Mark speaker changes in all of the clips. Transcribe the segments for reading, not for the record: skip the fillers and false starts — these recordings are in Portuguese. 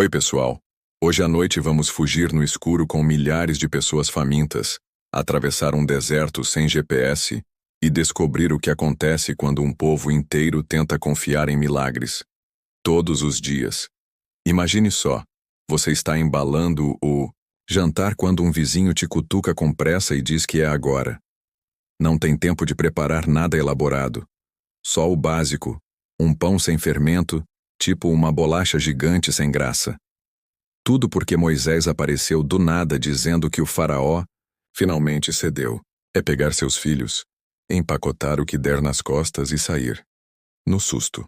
Speaker 1: Oi, pessoal. Hoje à noite vamos fugir no escuro com milhares de pessoas famintas, atravessar um deserto sem GPS e descobrir o que acontece quando um povo inteiro tenta confiar em milagres. Todos os dias. Imagine só, você está embalando o jantar quando um vizinho te cutuca com pressa e diz que é agora. Não tem tempo de preparar nada elaborado. Só o básico, um pão sem fermento, tipo uma bolacha gigante sem graça. Tudo porque Moisés apareceu do nada dizendo que o faraó finalmente cedeu. É pegar seus filhos, empacotar o que der nas costas e sair. No susto.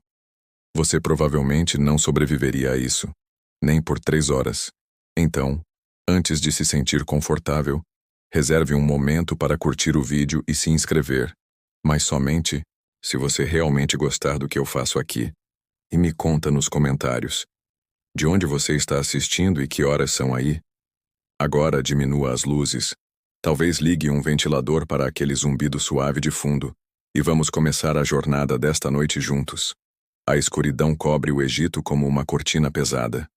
Speaker 1: Você provavelmente não sobreviveria a isso, nem por 3 horas. Então, antes de se sentir confortável, reserve um momento para curtir o vídeo e se inscrever, mas somente se você realmente gostar do que eu faço aqui. E me conta nos comentários. De onde você está assistindo e que horas são aí? Agora diminua as luzes. Talvez ligue um ventilador para aquele zumbido suave de fundo. E vamos começar a jornada desta noite juntos. A escuridão cobre o Egito como uma cortina pesada.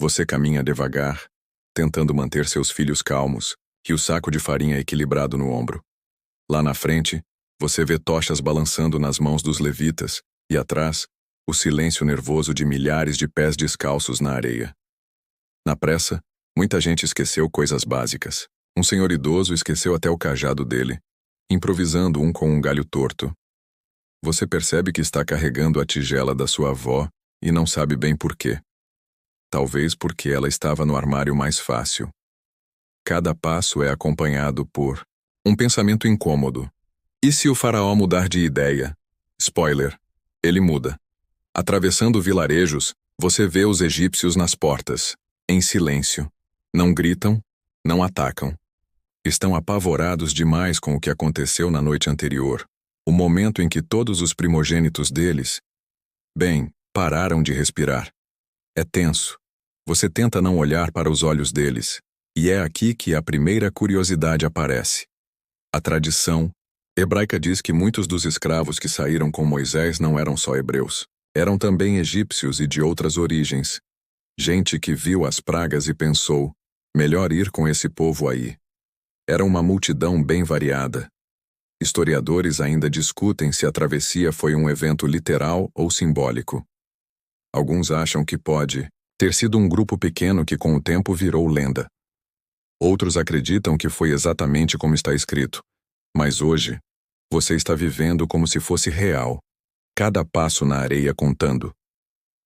Speaker 1: Você caminha devagar, tentando manter seus filhos calmos, e o saco de farinha equilibrado no ombro. Lá na frente, você vê tochas balançando nas mãos dos levitas, e atrás, o silêncio nervoso de milhares de pés descalços na areia. Na pressa, muita gente esqueceu coisas básicas. Um senhor idoso esqueceu até o cajado dele, improvisando um com um galho torto. Você percebe que está carregando a tigela da sua avó e não sabe bem por quê. Talvez porque ela estava no armário mais fácil. Cada passo é acompanhado por um pensamento incômodo. E se o faraó mudar de ideia? Spoiler, ele muda. Atravessando vilarejos, você vê os egípcios nas portas, em silêncio. Não gritam, não atacam. Estão apavorados demais com o que aconteceu na noite anterior, o momento em que todos os primogênitos deles, pararam de respirar. É tenso. Você tenta não olhar para os olhos deles, e é aqui que a primeira curiosidade aparece. A tradição hebraica diz que muitos dos escravos que saíram com Moisés não eram só hebreus. Eram também egípcios e de outras origens. Gente que viu as pragas e pensou, melhor ir com esse povo aí. Era uma multidão bem variada. Historiadores ainda discutem se a travessia foi um evento literal ou simbólico. Alguns acham que pode ter sido um grupo pequeno que com o tempo virou lenda. Outros acreditam que foi exatamente como está escrito. Mas hoje, você está vivendo como se fosse real. Cada passo na areia contando.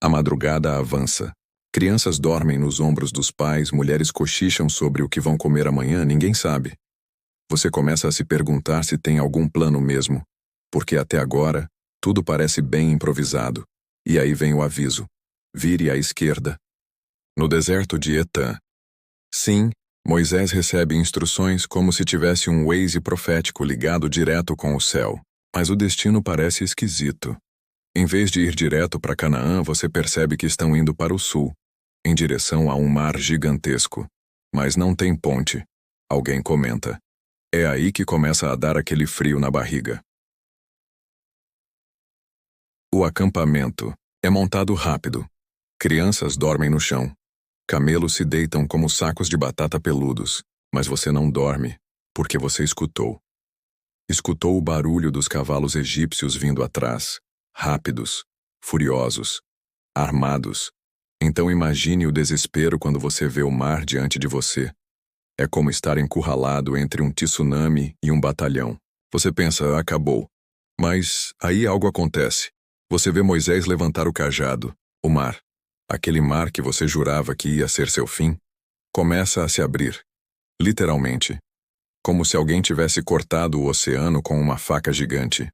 Speaker 1: A madrugada avança. Crianças dormem nos ombros dos pais, mulheres cochicham sobre o que vão comer amanhã, ninguém sabe. Você começa a se perguntar se tem algum plano mesmo, porque até agora, tudo parece bem improvisado. E aí vem o aviso. Vire à esquerda. No deserto de Etã. Sim, Moisés recebe instruções como se tivesse um Waze profético ligado direto com o céu. Mas o destino parece esquisito. Em vez de ir direto para Canaã, você percebe que estão indo para o sul, em direção a um mar gigantesco. Mas não tem ponte. Alguém comenta. É aí que começa a dar aquele frio na barriga. O acampamento é montado rápido. Crianças dormem no chão. Camelos se deitam como sacos de batata peludos, mas você não dorme, porque você escutou. Escutou o barulho dos cavalos egípcios vindo atrás, rápidos, furiosos, armados. Então imagine o desespero quando você vê o mar diante de você. É como estar encurralado entre um tsunami e um batalhão. Você pensa, acabou. Mas aí algo acontece. Você vê Moisés levantar o cajado. O mar, aquele mar que você jurava que ia ser seu fim, começa a se abrir. Literalmente. Como se alguém tivesse cortado o oceano com uma faca gigante.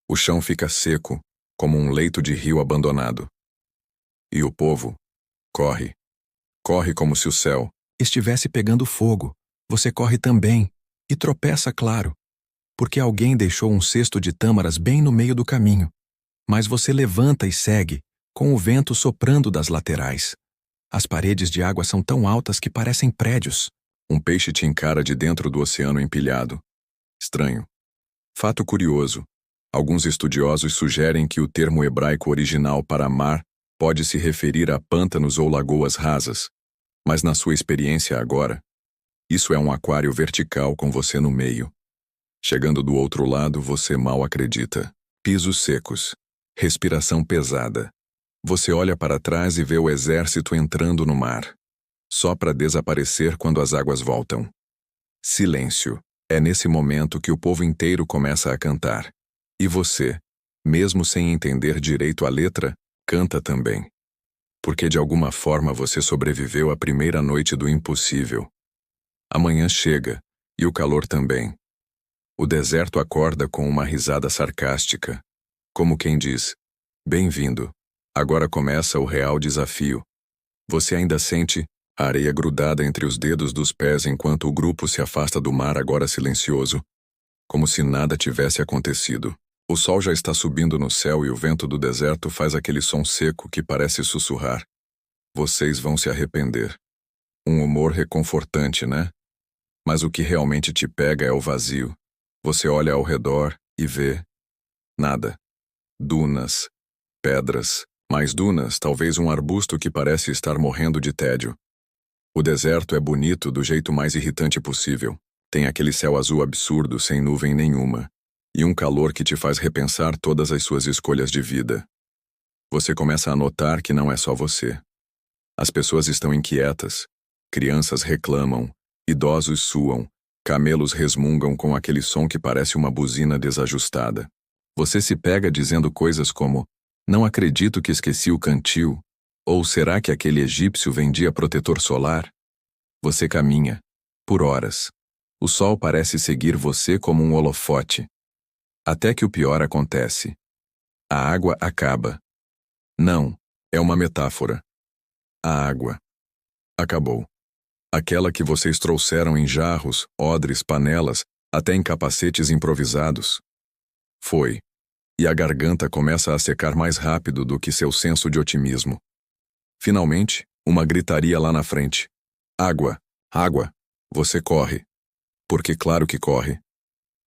Speaker 1: O chão fica seco, como um leito de rio abandonado. E o povo corre. Corre como se o céu estivesse pegando fogo. Você corre também. E tropeça, claro. Porque alguém deixou um cesto de tâmaras bem no meio do caminho. Mas você levanta e segue, com o vento soprando das laterais. As paredes de água são tão altas que parecem prédios. Um peixe te encara de dentro do oceano empilhado. Estranho. Fato curioso. Alguns estudiosos sugerem que o termo hebraico original para mar pode se referir a pântanos ou lagoas rasas, mas na sua experiência agora, isso é um aquário vertical com você no meio. Chegando do outro lado, você mal acredita. Pisos secos. Respiração pesada. Você olha para trás e vê o exército entrando no mar, só para desaparecer quando as águas voltam. Silêncio. É nesse momento que o povo inteiro começa a cantar. E você, mesmo sem entender direito a letra, canta também. Porque de alguma forma você sobreviveu à primeira noite do impossível. Amanhã chega, e o calor também. O deserto acorda com uma risada sarcástica, como quem diz: bem-vindo, agora começa o real desafio. Você ainda sente a areia grudada entre os dedos dos pés enquanto o grupo se afasta do mar agora silencioso, como se nada tivesse acontecido. O sol já está subindo no céu e o vento do deserto faz aquele som seco que parece sussurrar. Vocês vão se arrepender. Um humor reconfortante, né? Mas o que realmente te pega é o vazio. Você olha ao redor e vê nada. Dunas, pedras, mais dunas, talvez um arbusto que parece estar morrendo de tédio. O deserto é bonito do jeito mais irritante possível. Tem aquele céu azul absurdo sem nuvem nenhuma, e um calor que te faz repensar todas as suas escolhas de vida. Você começa a notar que não é só você. As pessoas estão inquietas, crianças reclamam, idosos suam, camelos resmungam com aquele som que parece uma buzina desajustada. Você se pega dizendo coisas como: não acredito que esqueci o cantil, ou será que aquele egípcio vendia protetor solar? Você caminha, por horas. O sol parece seguir você como um holofote. Até que o pior acontece. A água acaba. Não, é uma metáfora. A água acabou. Aquela que vocês trouxeram em jarros, odres, panelas, até em capacetes improvisados. Foi. E a garganta começa a secar mais rápido do que seu senso de otimismo. Finalmente, uma gritaria lá na frente. Água! Água! Você corre. Porque claro que corre.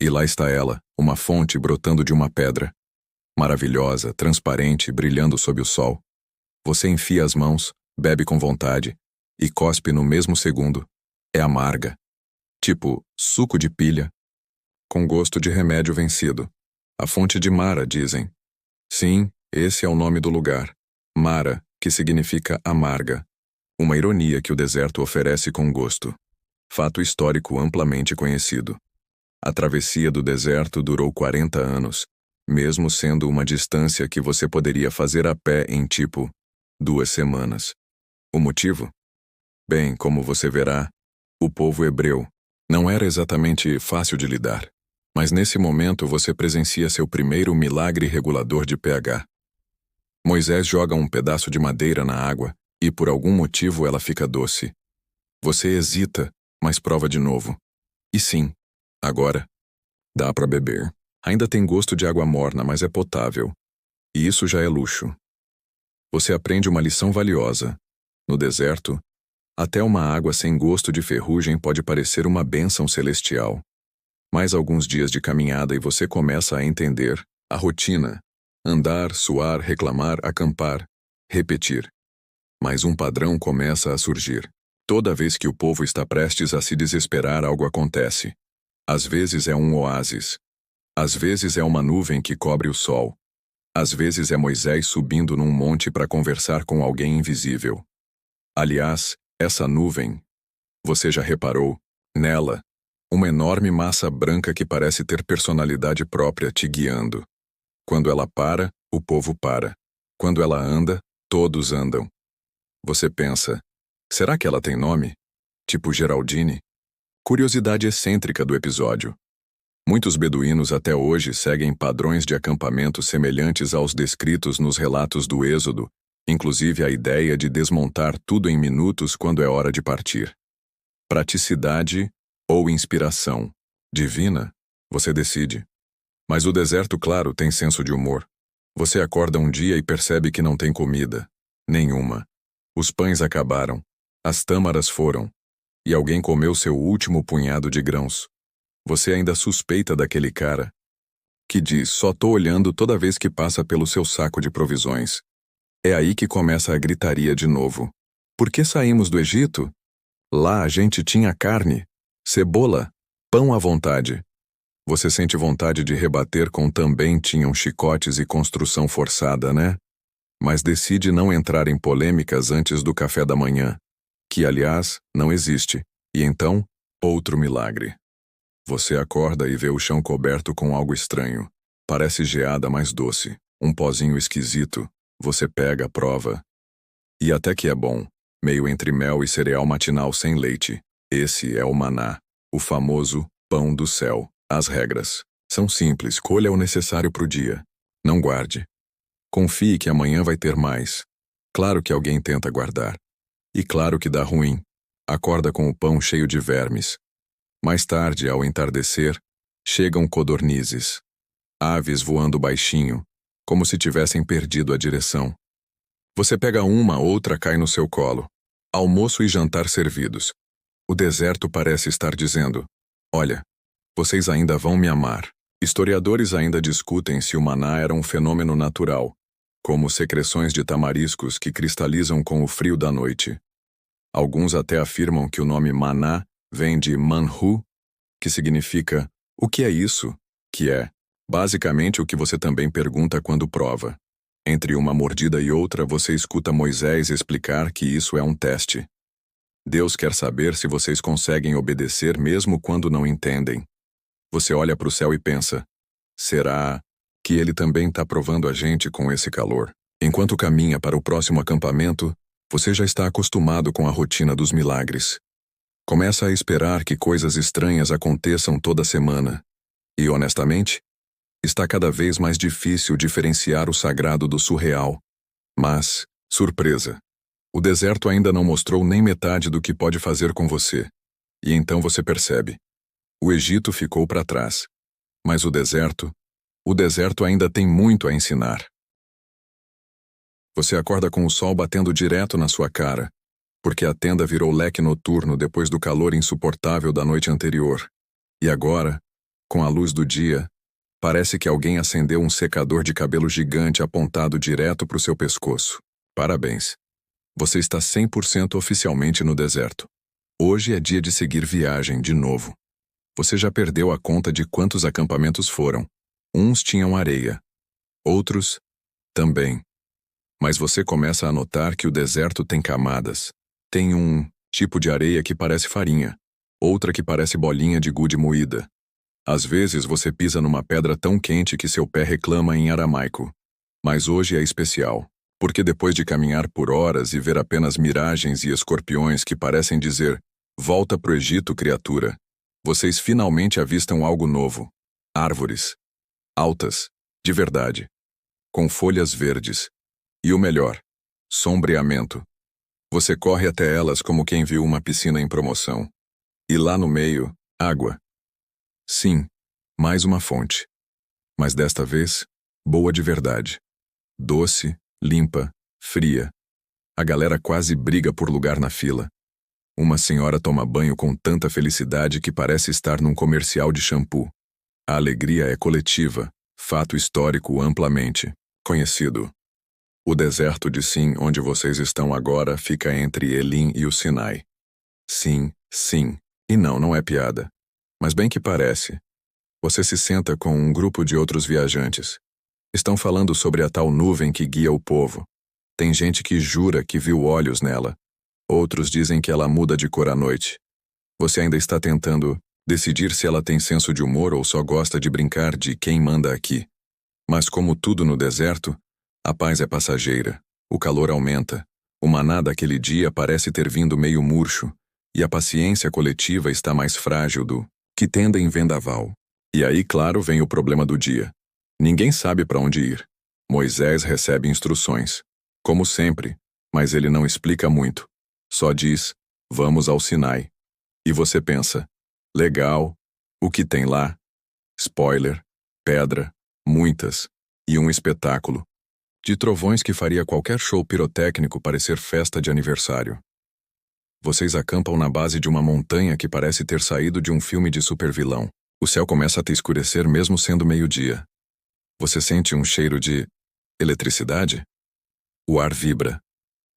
Speaker 1: E lá está ela, uma fonte brotando de uma pedra. Maravilhosa, transparente, brilhando sob o sol. Você enfia as mãos, bebe com vontade, e cospe no mesmo segundo. É amarga. Tipo, suco de pilha. Com gosto de remédio vencido. A fonte de Mara, dizem. Sim, esse é o nome do lugar. Mara, que significa amarga. Uma ironia que o deserto oferece com gosto. Fato histórico amplamente conhecido. A travessia do deserto durou 40 anos, mesmo sendo uma distância que você poderia fazer a pé em tipo 2 semanas. O motivo? Bem, como você verá, o povo hebreu não era exatamente fácil de lidar. Mas nesse momento você presencia seu primeiro milagre regulador de pH. Moisés joga um pedaço de madeira na água e por algum motivo ela fica doce. Você hesita, mas prova de novo. E sim, agora, dá para beber. Ainda tem gosto de água morna, mas é potável. E isso já é luxo. Você aprende uma lição valiosa. No deserto, até uma água sem gosto de ferrugem pode parecer uma bênção celestial. Mais alguns dias de caminhada e você começa a entender a rotina. Andar, suar, reclamar, acampar, repetir. Mas um padrão começa a surgir. Toda vez que o povo está prestes a se desesperar, algo acontece. Às vezes é um oásis. Às vezes é uma nuvem que cobre o sol. Às vezes é Moisés subindo num monte para conversar com alguém invisível. Aliás, essa nuvem, você já reparou, nela, uma enorme massa branca que parece ter personalidade própria te guiando. Quando ela para, o povo para. Quando ela anda, todos andam. Você pensa, será que ela tem nome? Tipo Geraldine? Curiosidade excêntrica do episódio. Muitos beduínos até hoje seguem padrões de acampamento semelhantes aos descritos nos relatos do Êxodo, inclusive a ideia de desmontar tudo em minutos quando é hora de partir. Praticidade ou inspiração divina? Você decide. Mas o deserto, claro, tem senso de humor. Você acorda um dia e percebe que não tem comida. Nenhuma. Os pães acabaram. As tâmaras foram. E alguém comeu seu último punhado de grãos. Você ainda suspeita daquele cara que diz: só tô olhando toda vez que passa pelo seu saco de provisões. É aí que começa a gritaria de novo. Por que saímos do Egito? Lá a gente tinha carne, cebola, pão à vontade. Você sente vontade de rebater com também tinham chicotes e construção forçada, né? Mas decide não entrar em polêmicas antes do café da manhã, que, aliás, não existe. E então, outro milagre. Você acorda e vê o chão coberto com algo estranho. Parece geada mais doce, um pozinho esquisito. Você pega, prova. E até que é bom, meio entre mel e cereal matinal sem leite. Esse é o maná, o famoso pão do céu. As regras são simples, colha o necessário pro dia. Não guarde. Confie que amanhã vai ter mais. Claro que alguém tenta guardar. E claro que dá ruim. Acorda com o pão cheio de vermes. Mais tarde, ao entardecer, chegam codornizes. Aves voando baixinho, como se tivessem perdido a direção. Você pega uma, outra cai no seu colo. Almoço e jantar servidos. O deserto parece estar dizendo: olha, vocês ainda vão me amar. Historiadores ainda discutem se o maná era um fenômeno natural, como secreções de tamariscos que cristalizam com o frio da noite. Alguns até afirmam que o nome maná vem de manhu, que significa o que é isso, que é, basicamente, o que você também pergunta quando prova. Entre uma mordida e outra, você escuta Moisés explicar que isso é um teste. Deus quer saber se vocês conseguem obedecer mesmo quando não entendem. Você olha para o céu e pensa: será que ele também está provando a gente com esse calor? Enquanto caminha para o próximo acampamento, você já está acostumado com a rotina dos milagres. Começa a esperar que coisas estranhas aconteçam toda semana. E, honestamente, está cada vez mais difícil diferenciar o sagrado do surreal. Mas, surpresa, o deserto ainda não mostrou nem metade do que pode fazer com você. E então você percebe. O Egito ficou para trás. Mas o deserto ainda tem muito a ensinar. Você acorda com o sol batendo direto na sua cara, porque a tenda virou leque noturno depois do calor insuportável da noite anterior. E agora, com a luz do dia, parece que alguém acendeu um secador de cabelo gigante apontado direto para o seu pescoço. Parabéns. Você está 100% oficialmente no deserto. Hoje é dia de seguir viagem de novo. Você já perdeu a conta de quantos acampamentos foram. Uns tinham areia. Outros, também. Mas você começa a notar que o deserto tem camadas. Tem um tipo de areia que parece farinha. Outra que parece bolinha de gude moída. Às vezes você pisa numa pedra tão quente que seu pé reclama em aramaico. Mas hoje é especial. Porque depois de caminhar por horas e ver apenas miragens e escorpiões que parecem dizer: volta pro Egito, criatura, vocês finalmente avistam algo novo. Árvores. Altas. De verdade. Com folhas verdes. E o melhor. Sombreamento. Você corre até elas como quem viu uma piscina em promoção. E lá no meio, água. Sim, mais uma fonte. Mas desta vez, boa de verdade. Doce, limpa, fria. A galera quase briga por lugar na fila. Uma senhora toma banho com tanta felicidade que parece estar num comercial de shampoo. A alegria é coletiva, fato histórico amplamente conhecido. O deserto de Sin, onde vocês estão agora, fica entre Elim e o Sinai. Sim, sim. E não é piada. Mas bem que parece. Você se senta com um grupo de outros viajantes. Estão falando sobre a tal nuvem que guia o povo. Tem gente que jura que viu olhos nela. Outros dizem que ela muda de cor à noite. Você ainda está tentando decidir se ela tem senso de humor ou só gosta de brincar de quem manda aqui. Mas como tudo no deserto, a paz é passageira, o calor aumenta, o maná daquele dia parece ter vindo meio murcho, e a paciência coletiva está mais frágil do que tenda em vendaval. E aí, claro, vem o problema do dia. Ninguém sabe para onde ir. Moisés recebe instruções, como sempre, mas ele não explica muito. Só diz: vamos ao Sinai. E você pensa: legal, o que tem lá? Spoiler, pedra, muitas, e um espetáculo. De trovões que faria qualquer show pirotécnico parecer festa de aniversário. Vocês acampam na base de uma montanha que parece ter saído de um filme de supervilão. O céu começa a te escurecer mesmo sendo meio-dia. Você sente um cheiro de eletricidade? O ar vibra.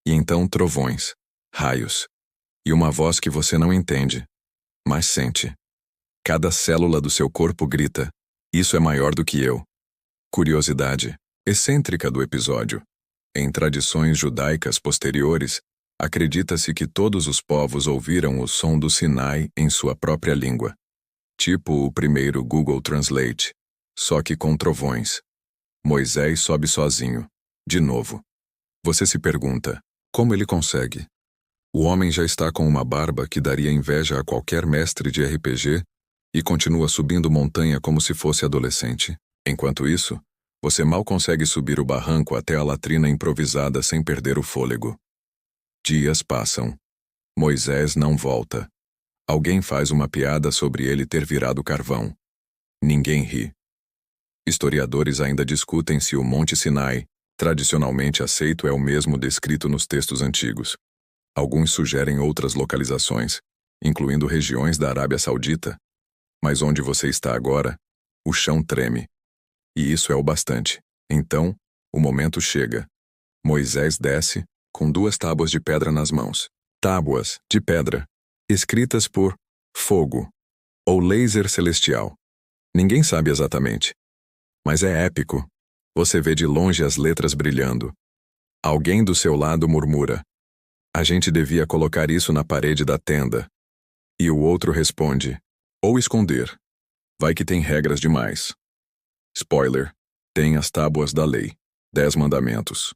Speaker 1: E então trovões, raios. E uma voz que você não entende, mas sente. Cada célula do seu corpo grita: isso é maior do que eu. Curiosidade excêntrica do episódio. Em tradições judaicas posteriores, acredita-se que todos os povos ouviram o som do Sinai em sua própria língua. Tipo o primeiro Google Translate, só que com trovões. Moisés sobe sozinho, de novo. Você se pergunta, como ele consegue? O homem já está com uma barba que daria inveja a qualquer mestre de RPG e continua subindo montanha como se fosse adolescente. Enquanto isso, você mal consegue subir o barranco até a latrina improvisada sem perder o fôlego. Dias passam. Moisés não volta. Alguém faz uma piada sobre ele ter virado carvão. Ninguém ri. Historiadores ainda discutem se o Monte Sinai, tradicionalmente aceito, é o mesmo descrito nos textos antigos. Alguns sugerem outras localizações, incluindo regiões da Arábia Saudita. Mas onde você está agora, o chão treme. E isso é o bastante. Então, o momento chega. Moisés desce, com 2 tábuas de pedra nas mãos. Tábuas de pedra, escritas por fogo, ou laser celestial. Ninguém sabe exatamente. Mas é épico. Você vê de longe as letras brilhando. Alguém do seu lado murmura: a gente devia colocar isso na parede da tenda. E o outro responde: ou esconder. Vai que tem regras demais. Spoiler: tem as tábuas da lei, 10 mandamentos.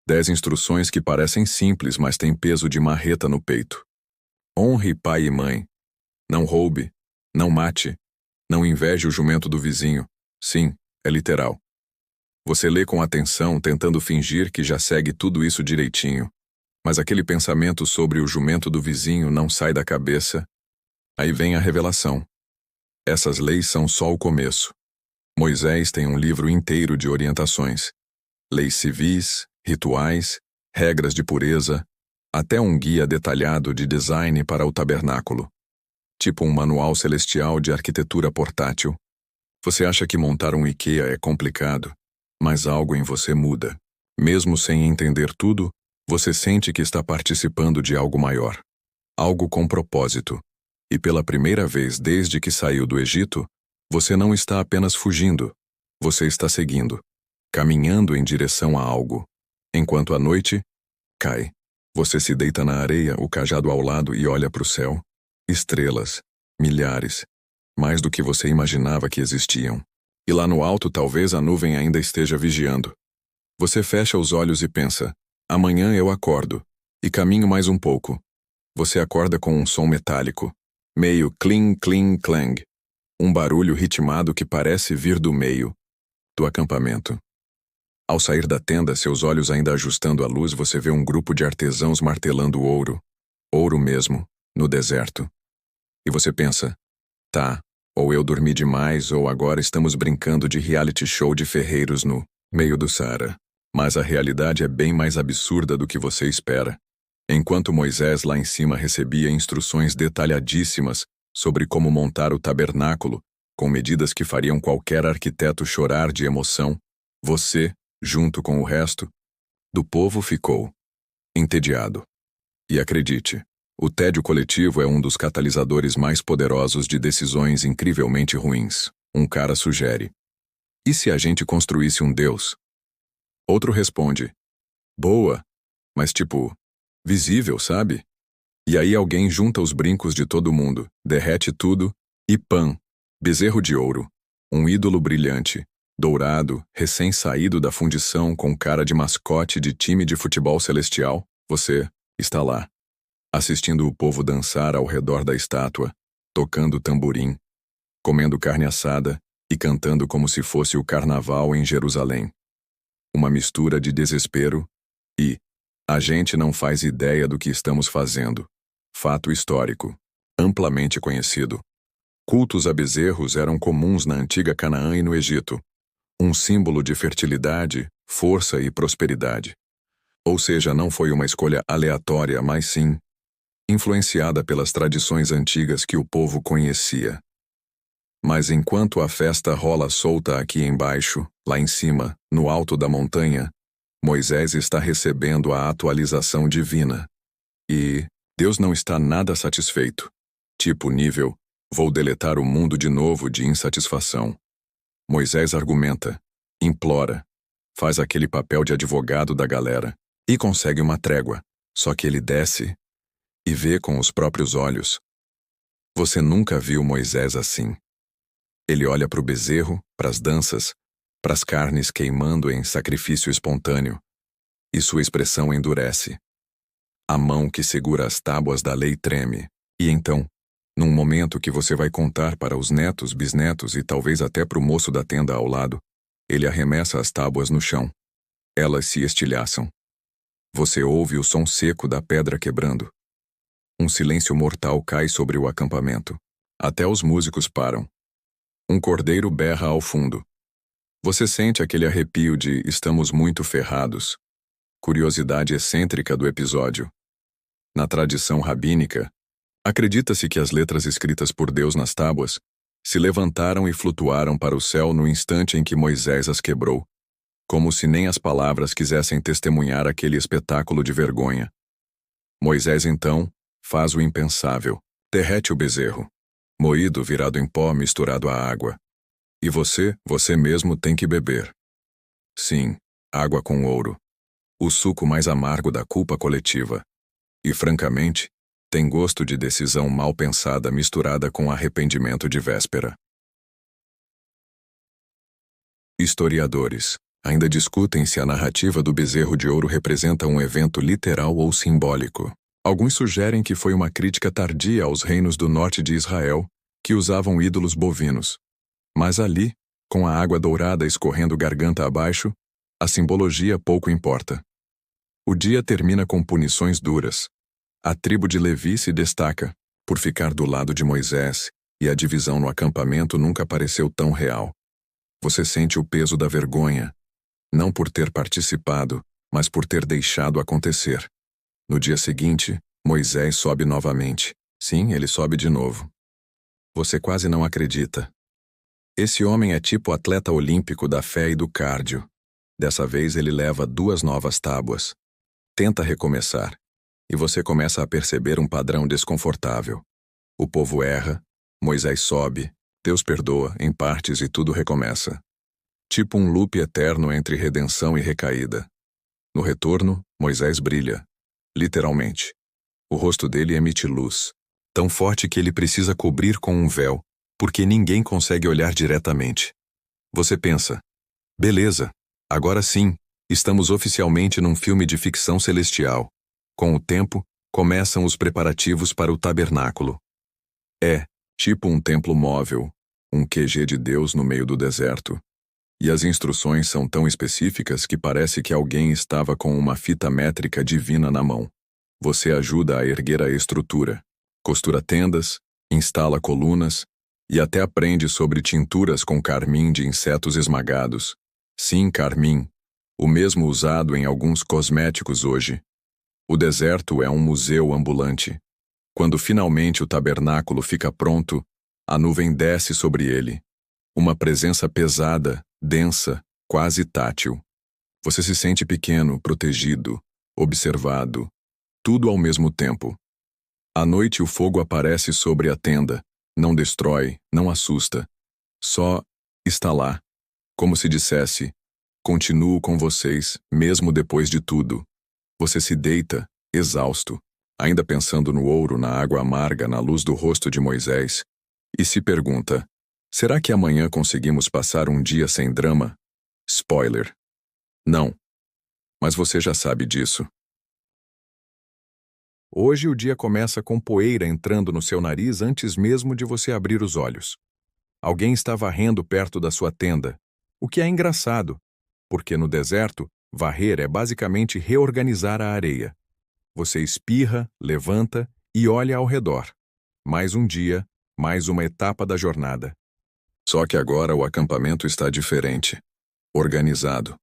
Speaker 1: 10 instruções que parecem simples, mas têm peso de marreta no peito. Honre pai e mãe. Não roube. Não mate. Não inveje o jumento do vizinho. Sim, é literal. Você lê com atenção, tentando fingir que já segue tudo isso direitinho. Mas aquele pensamento sobre o jumento do vizinho não sai da cabeça. Aí vem a revelação. Essas leis são só o começo. Moisés tem um livro inteiro de orientações. Leis civis, rituais, regras de pureza, até um guia detalhado de design para o tabernáculo. Tipo um manual celestial de arquitetura portátil. Você acha que montar um IKEA é complicado, mas algo em você muda. Mesmo sem entender tudo, você sente que está participando de algo maior. Algo com propósito. E pela primeira vez desde que saiu do Egito, você não está apenas fugindo. Você está seguindo. Caminhando em direção a algo. Enquanto a noite cai, você se deita na areia, o cajado ao lado, e olha para o céu. Estrelas. Milhares. Mais do que você imaginava que existiam. E lá no alto talvez a nuvem ainda esteja vigiando. Você fecha os olhos e pensa: amanhã eu acordo. E caminho mais um pouco. Você acorda com um som metálico. Meio cling, cling, clang. Um barulho ritmado que parece vir do meio do acampamento. Ao sair da tenda, seus olhos ainda ajustando a luz, você vê um grupo de artesãos martelando ouro. Ouro mesmo, no deserto. E você pensa: tá, ou eu dormi demais, ou agora estamos brincando de reality show de ferreiros no meio do Saara. Mas a realidade é bem mais absurda do que você espera. Enquanto Moisés lá em cima recebia instruções detalhadíssimas sobre como montar o tabernáculo, com medidas que fariam qualquer arquiteto chorar de emoção, você, junto com o resto do povo, ficou entediado. E acredite, o tédio coletivo é um dos catalisadores mais poderosos de decisões incrivelmente ruins. Um cara sugere: e se a gente construísse um deus? Outro responde: boa, mas tipo, visível, sabe? E aí alguém junta os brincos de todo mundo, derrete tudo, e pã, bezerro de ouro, um ídolo brilhante, dourado, recém-saído da fundição com cara de mascote de time de futebol celestial. Você está lá, assistindo o povo dançar ao redor da estátua, tocando tamborim, comendo carne assada e cantando como se fosse o carnaval em Jerusalém. Uma mistura de desespero e a gente não faz ideia do que estamos fazendo. Fato histórico, amplamente conhecido. Cultos a bezerros eram comuns na antiga Canaã e no Egito. Um símbolo de fertilidade, força e prosperidade. Ou seja, não foi uma escolha aleatória, mas sim influenciada pelas tradições antigas que o povo conhecia. Mas enquanto a festa rola solta aqui embaixo, lá em cima, no alto da montanha, Moisés está recebendo a atualização divina. E Deus não está nada satisfeito. Tipo nível, vou deletar o mundo de novo de insatisfação. Moisés argumenta, implora, faz aquele papel de advogado da galera e consegue uma trégua. Só que ele desce e vê com os próprios olhos. Você nunca viu Moisés assim. Ele olha para o bezerro, para as danças, para as carnes queimando em sacrifício espontâneo, e sua expressão endurece. A mão que segura as tábuas da lei treme, e então, num momento que você vai contar para os netos, bisnetos e talvez até para o moço da tenda ao lado, ele arremessa as tábuas no chão. Elas se estilhaçam. Você ouve o som seco da pedra quebrando. Um silêncio mortal cai sobre o acampamento. Até os músicos param. Um cordeiro berra ao fundo. Você sente aquele arrepio de estamos muito ferrados. Curiosidade excêntrica do episódio. Na tradição rabínica, acredita-se que as letras escritas por Deus nas tábuas se levantaram e flutuaram para o céu no instante em que Moisés as quebrou, como se nem as palavras quisessem testemunhar aquele espetáculo de vergonha. Moisés, então, faz o impensável, derrete o bezerro, moído virado em pó misturado à água. E você mesmo tem que beber. Sim, água com ouro. O suco mais amargo da culpa coletiva. E, francamente, tem gosto de decisão mal pensada misturada com arrependimento de véspera. Historiadores ainda discutem se a narrativa do bezerro de ouro representa um evento literal ou simbólico. Alguns sugerem que foi uma crítica tardia aos reinos do norte de Israel, que usavam ídolos bovinos. Mas ali, com a água dourada escorrendo garganta abaixo, a simbologia pouco importa. O dia termina com punições duras. A tribo de Levi se destaca, por ficar do lado de Moisés, e a divisão no acampamento nunca pareceu tão real. Você sente o peso da vergonha, não por ter participado, mas por ter deixado acontecer. No dia seguinte, Moisés sobe novamente. Sim, ele sobe de novo. Você quase não acredita. Esse homem é tipo atleta olímpico da fé e do cardio. Dessa vez ele leva 2 novas tábuas. Tenta recomeçar, e você começa a perceber um padrão desconfortável. O povo erra, Moisés sobe, Deus perdoa em partes e tudo recomeça. Tipo um loop eterno entre redenção e recaída. No retorno, Moisés brilha. Literalmente. O rosto dele emite luz, tão forte que ele precisa cobrir com um véu, porque ninguém consegue olhar diretamente. Você pensa, beleza, agora sim, estamos oficialmente num filme de ficção celestial. Com o tempo, começam os preparativos para o tabernáculo. É, tipo um templo móvel, um QG de Deus no meio do deserto. E as instruções são tão específicas que parece que alguém estava com uma fita métrica divina na mão. Você ajuda a erguer a estrutura, costura tendas, instala colunas e até aprende sobre tinturas com carmim de insetos esmagados. Sim, carmim, o mesmo usado em alguns cosméticos hoje. O deserto é um museu ambulante. Quando finalmente o tabernáculo fica pronto, a nuvem desce sobre ele. Uma presença pesada, densa, quase tátil. Você se sente pequeno, protegido, observado, tudo ao mesmo tempo. À noite o fogo aparece sobre a tenda, não destrói, não assusta. Só está lá, como se dissesse, continuo com vocês, mesmo depois de tudo. Você se deita, exausto, ainda pensando no ouro, na água amarga, na luz do rosto de Moisés, e se pergunta, será que amanhã conseguimos passar um dia sem drama? Spoiler. Não. Mas você já sabe disso. Hoje o dia começa com poeira entrando no seu nariz antes mesmo de você abrir os olhos. Alguém está varrendo perto da sua tenda, o que é engraçado, porque no deserto, varrer é basicamente reorganizar a areia. Você espirra, levanta e olha ao redor. Mais um dia, mais uma etapa da jornada. Só que agora o acampamento está diferente. Organizado.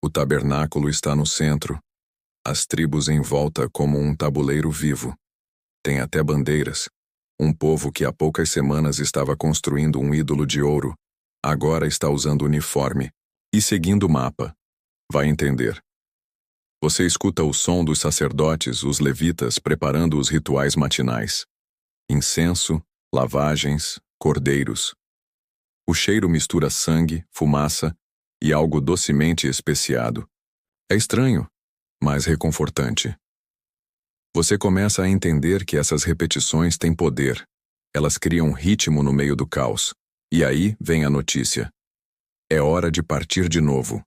Speaker 1: O tabernáculo está no centro. As tribos em volta como um tabuleiro vivo. Tem até bandeiras. Um povo que há poucas semanas estava construindo um ídolo de ouro, agora está usando uniforme e seguindo o mapa. Vai entender. Você escuta o som dos sacerdotes, os levitas, preparando os rituais matinais. Incenso, lavagens, cordeiros. O cheiro mistura sangue, fumaça e algo docemente especiado. É estranho, mas reconfortante. Você começa a entender que essas repetições têm poder. Elas criam ritmo no meio do caos. E aí vem a notícia. É hora de partir de novo.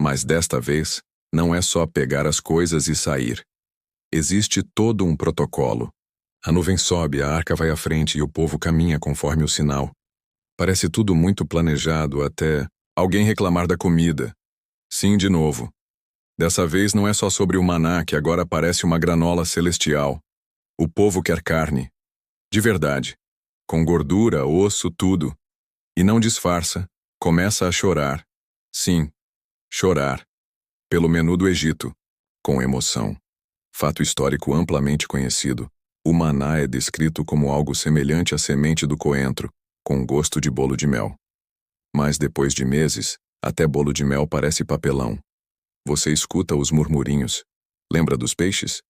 Speaker 1: Mas desta vez, não é só pegar as coisas e sair. Existe todo um protocolo. A nuvem sobe, a arca vai à frente e o povo caminha conforme o sinal. Parece tudo muito planejado até alguém reclamar da comida. Sim, de novo. Dessa vez não é só sobre o maná, que agora parece uma granola celestial. O povo quer carne. De verdade. Com gordura, osso, tudo. E não disfarça. Começa a chorar. Sim, chorar. Pelo menu do Egito. Com emoção. Fato histórico amplamente conhecido. O maná é descrito como algo semelhante à semente do coentro, com gosto de bolo de mel. Mas depois de meses, até bolo de mel parece papelão. Você escuta os murmurinhos. Lembra dos peixes?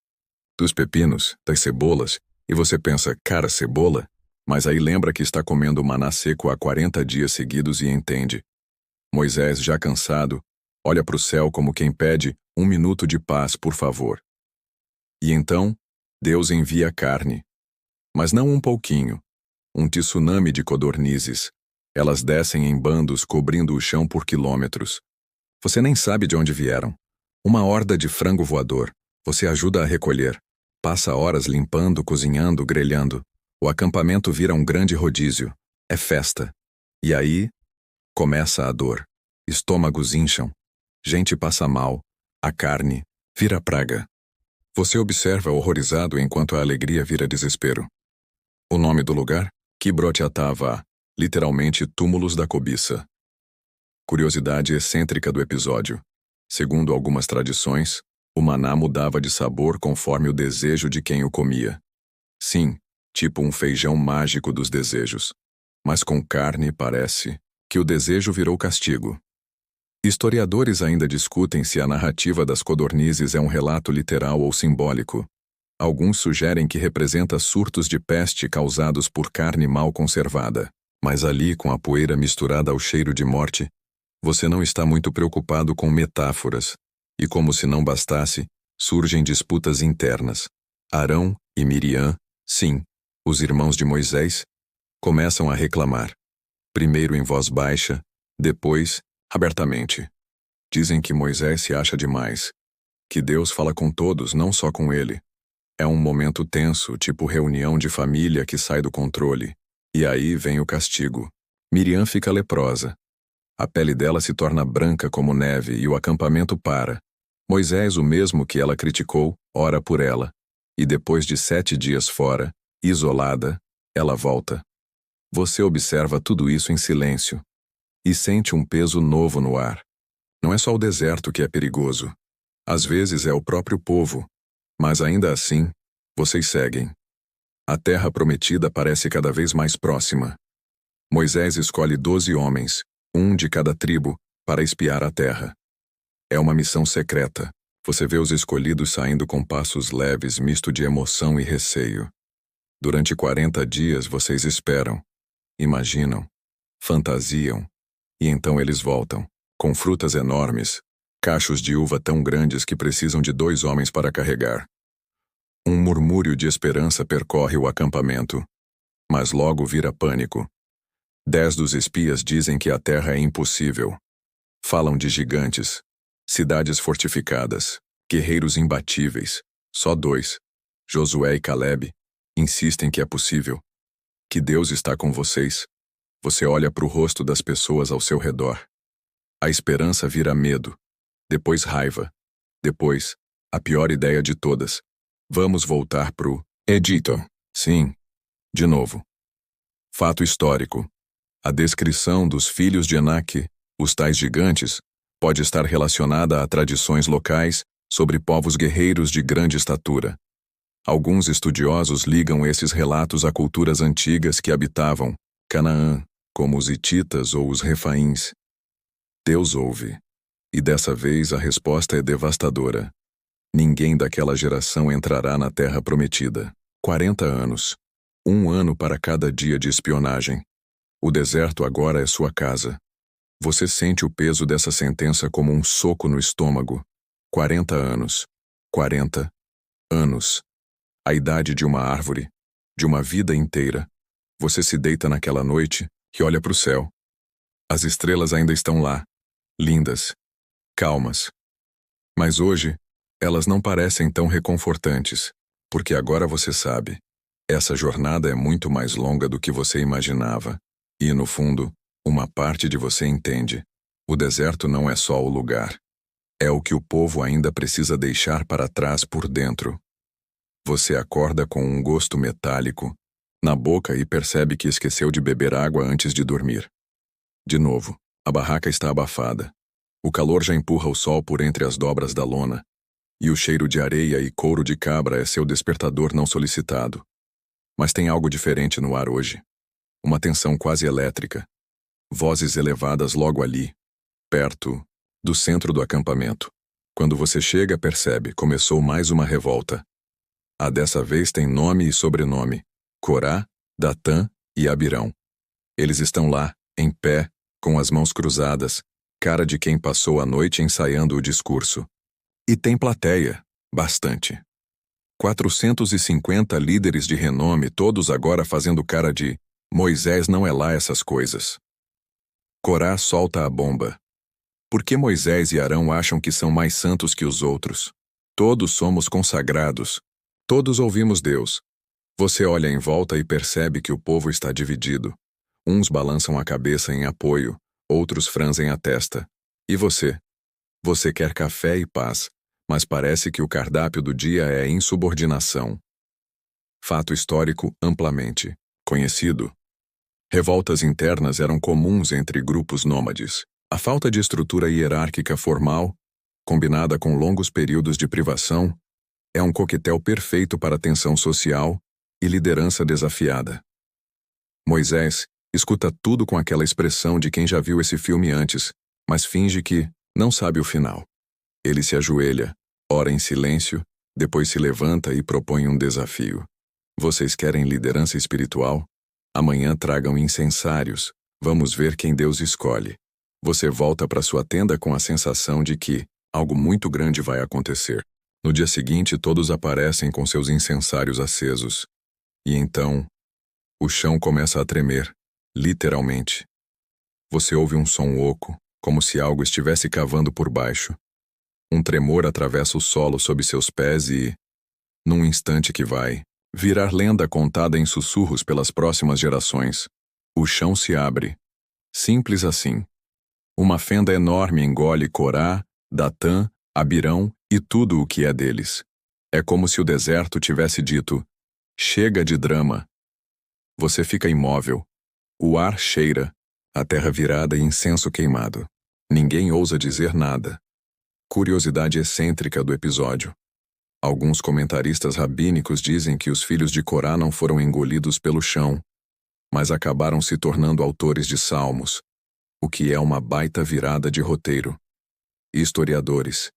Speaker 1: Dos pepinos, das cebolas, e você pensa, cara, cebola? Mas aí lembra que está comendo maná seco há 40 dias seguidos e entende. Moisés, já cansado, olha para o céu como quem pede 1 minuto de paz, por favor. E então, Deus envia carne. Mas não um pouquinho. Um tsunami de codornizes. Elas descem em bandos cobrindo o chão por quilômetros. Você nem sabe de onde vieram. Uma horda de frango voador. Você ajuda a recolher. Passa horas limpando, cozinhando, grelhando. O acampamento vira um grande rodízio. É festa. E aí, começa a dor. Estômagos incham. Gente passa mal. A carne vira praga. Você observa horrorizado enquanto a alegria vira desespero. O nome do lugar? Kibrot Hatava, literalmente túmulos da cobiça. Curiosidade excêntrica do episódio. Segundo algumas tradições, o maná mudava de sabor conforme o desejo de quem o comia. Sim, tipo um feijão mágico dos desejos. Mas com carne parece que o desejo virou castigo. Historiadores ainda discutem se a narrativa das codornizes é um relato literal ou simbólico. Alguns sugerem que representa surtos de peste causados por carne mal conservada. Mas ali, com a poeira misturada ao cheiro de morte, você não está muito preocupado com metáforas. E como se não bastasse, surgem disputas internas. Arão e Miriam, sim, os irmãos de Moisés, começam a reclamar. Primeiro em voz baixa, depois abertamente. Dizem que Moisés se acha demais. Que Deus fala com todos, não só com ele. É um momento tenso, tipo reunião de família que sai do controle. E aí vem o castigo. Miriam fica leprosa. A pele dela se torna branca como neve e o acampamento para. Moisés, o mesmo que ela criticou, ora por ela. E depois de 7 dias fora, isolada, ela volta. Você observa tudo isso em silêncio. E sente um peso novo no ar. Não é só o deserto que é perigoso. Às vezes é o próprio povo. Mas ainda assim, vocês seguem. A terra prometida parece cada vez mais próxima. Moisés escolhe 12 homens, um de cada tribo, para espiar a terra. É uma missão secreta. Você vê os escolhidos saindo com passos leves, misto de emoção e receio. Durante 40 dias vocês esperam, imaginam, fantasiam. E então eles voltam, com frutas enormes, cachos de uva tão grandes que precisam de 2 homens para carregar. Um murmúrio de esperança percorre o acampamento, mas logo vira pânico. 10 dos espias dizem que a terra é impossível. Falam de gigantes, cidades fortificadas, guerreiros imbatíveis. Só 2, Josué e Caleb, insistem que é possível, que Deus está com vocês. Você olha para o rosto das pessoas ao seu redor. A esperança vira medo, depois raiva, depois, a pior ideia de todas. Vamos voltar pro Egito. Sim, de novo. Fato histórico. A descrição dos filhos de Anak, os tais gigantes, pode estar relacionada a tradições locais sobre povos guerreiros de grande estatura. Alguns estudiosos ligam esses relatos a culturas antigas que habitavam Canaã, como os hititas ou os refaíns. Deus ouve. E dessa vez a resposta é devastadora. Ninguém daquela geração entrará na Terra Prometida. 40 anos. 1 ano para cada dia de espionagem. O deserto agora é sua casa. Você sente o peso dessa sentença como um soco no estômago. 40 anos. 40 anos. A idade de uma árvore, de uma vida inteira. Você se deita naquela noite e olha para o céu. As estrelas ainda estão lá, lindas, calmas. Mas hoje, elas não parecem tão reconfortantes, porque agora você sabe, essa jornada é muito mais longa do que você imaginava. E, no fundo, uma parte de você entende. O deserto não é só o lugar. É o que o povo ainda precisa deixar para trás por dentro. Você acorda com um gosto metálico na boca e percebe que esqueceu de beber água antes de dormir. De novo, a barraca está abafada. O calor já empurra o sol por entre as dobras da lona, e o cheiro de areia e couro de cabra é seu despertador não solicitado. Mas tem algo diferente no ar hoje. Uma tensão quase elétrica. Vozes elevadas logo ali, perto do centro do acampamento. Quando você chega, percebe, começou mais uma revolta. A dessa vez tem nome e sobrenome: Corá, Datã e Abirão. Eles estão lá, em pé, com as mãos cruzadas, cara de quem passou a noite ensaiando o discurso. E tem plateia, bastante. 450 líderes de renome, todos agora fazendo cara de Moisés não é lá essas coisas. Corá solta a bomba. Por que Moisés e Arão acham que são mais santos que os outros? Todos somos consagrados. Todos ouvimos Deus. Você olha em volta e percebe que o povo está dividido. Uns balançam a cabeça em apoio, outros franzem a testa. E você? Você quer café e paz, mas parece que o cardápio do dia é insubordinação. Fato histórico amplamente conhecido. Revoltas internas eram comuns entre grupos nômades. A falta de estrutura hierárquica formal, combinada com longos períodos de privação, é um coquetel perfeito para tensão social e liderança desafiada. Moisés escuta tudo com aquela expressão de quem já viu esse filme antes, mas finge que não sabe o final. Ele se ajoelha, ora em silêncio, depois se levanta e propõe um desafio. Vocês querem liderança espiritual? Amanhã tragam incensários. Vamos ver quem Deus escolhe. Você volta para sua tenda com a sensação de que algo muito grande vai acontecer. No dia seguinte, todos aparecem com seus incensários acesos. E então, o chão começa a tremer, literalmente. Você ouve um som oco, como se algo estivesse cavando por baixo. Um tremor atravessa o solo sob seus pés e, num instante que vai virar lenda contada em sussurros pelas próximas gerações, o chão se abre. Simples assim. Uma fenda enorme engole Corá, Datã, Abirão e tudo o que é deles. É como se o deserto tivesse dito: chega de drama. Você fica imóvel. O ar cheira, a terra virada e incenso queimado. Ninguém ousa dizer nada. Curiosidade excêntrica do episódio. Alguns comentaristas rabínicos dizem que os filhos de Corá não foram engolidos pelo chão, mas acabaram se tornando autores de salmos, o que é uma baita virada de roteiro. Historiadores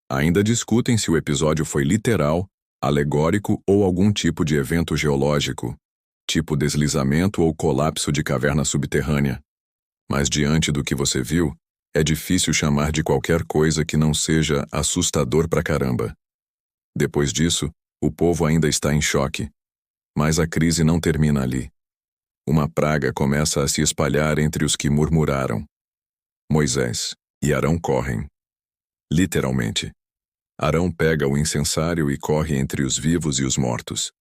Speaker 1: ainda discutem se o episódio foi literal, alegórico ou algum tipo de evento geológico, tipo deslizamento ou colapso de caverna subterrânea. Mas diante do que você viu, é difícil chamar de qualquer coisa que não seja assustador pra caramba. Depois disso, o povo ainda está em choque. Mas a crise não termina ali. Uma praga começa a se espalhar entre os que murmuraram. Moisés e Arão correm. Literalmente. Arão pega o incensário e corre entre os vivos e os mortos.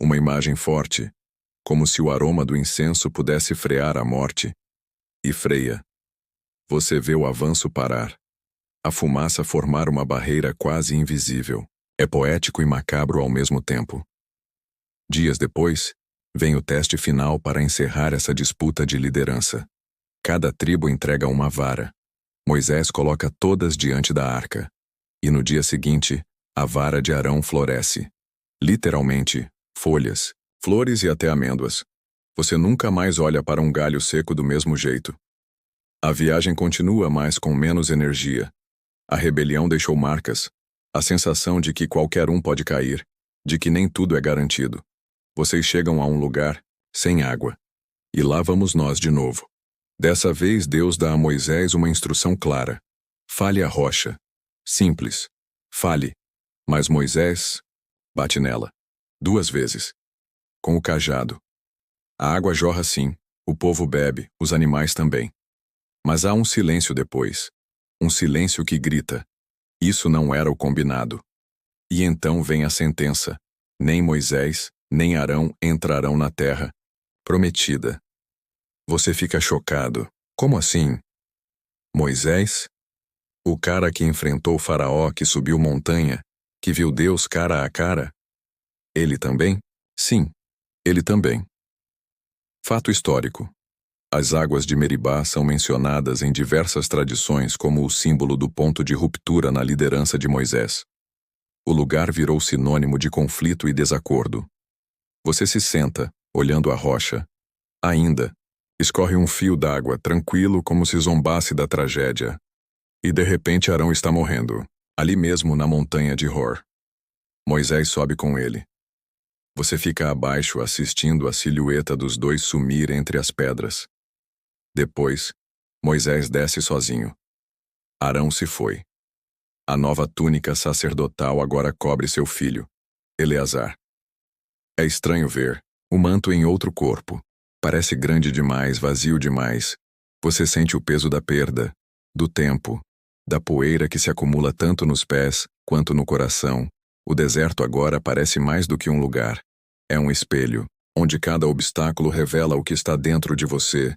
Speaker 1: Uma imagem forte, como se o aroma do incenso pudesse frear a morte. E freia. Você vê o avanço parar. A fumaça formar uma barreira quase invisível. É poético e macabro ao mesmo tempo. Dias depois, vem o teste final para encerrar essa disputa de liderança. Cada tribo entrega uma vara. Moisés coloca todas diante da arca. E no dia seguinte, a vara de Arão floresce. Literalmente, folhas, flores e até amêndoas. Você nunca mais olha para um galho seco do mesmo jeito. A viagem continua, mas com menos energia. A rebelião deixou marcas, a sensação de que qualquer um pode cair, de que nem tudo é garantido. Vocês chegam a um lugar sem água. E lá vamos nós de novo. Dessa vez Deus dá a Moisés uma instrução clara. Fale a rocha. Simples. Fale. Mas Moisés bate nela. 2 vezes. Com o cajado. A água jorra sim, o povo bebe, os animais também. Mas há um silêncio depois. Um silêncio que grita. Isso não era o combinado. E então vem a sentença. Nem Moisés, nem Arão entrarão na terra prometida. Você fica chocado. Como assim? Moisés? O cara que enfrentou o faraó, que subiu montanha, que viu Deus cara a cara? Ele também? Sim, ele também. Fato histórico. As águas de Meribá são mencionadas em diversas tradições como o símbolo do ponto de ruptura na liderança de Moisés. O lugar virou sinônimo de conflito e desacordo. Você se senta, olhando a rocha. Ainda, escorre um fio d'água, tranquilo como se zombasse da tragédia. E de repente Arão está morrendo, ali mesmo na montanha de Hor. Moisés sobe com ele. Você fica abaixo assistindo a silhueta dos dois sumir entre as pedras. Depois, Moisés desce sozinho. Arão se foi. A nova túnica sacerdotal agora cobre seu filho, Eleazar. É estranho ver o manto em outro corpo. Parece grande demais, vazio demais. Você sente o peso da perda, do tempo, da poeira que se acumula tanto nos pés quanto no coração. O deserto agora parece mais do que um lugar. É um espelho, onde cada obstáculo revela o que está dentro de você.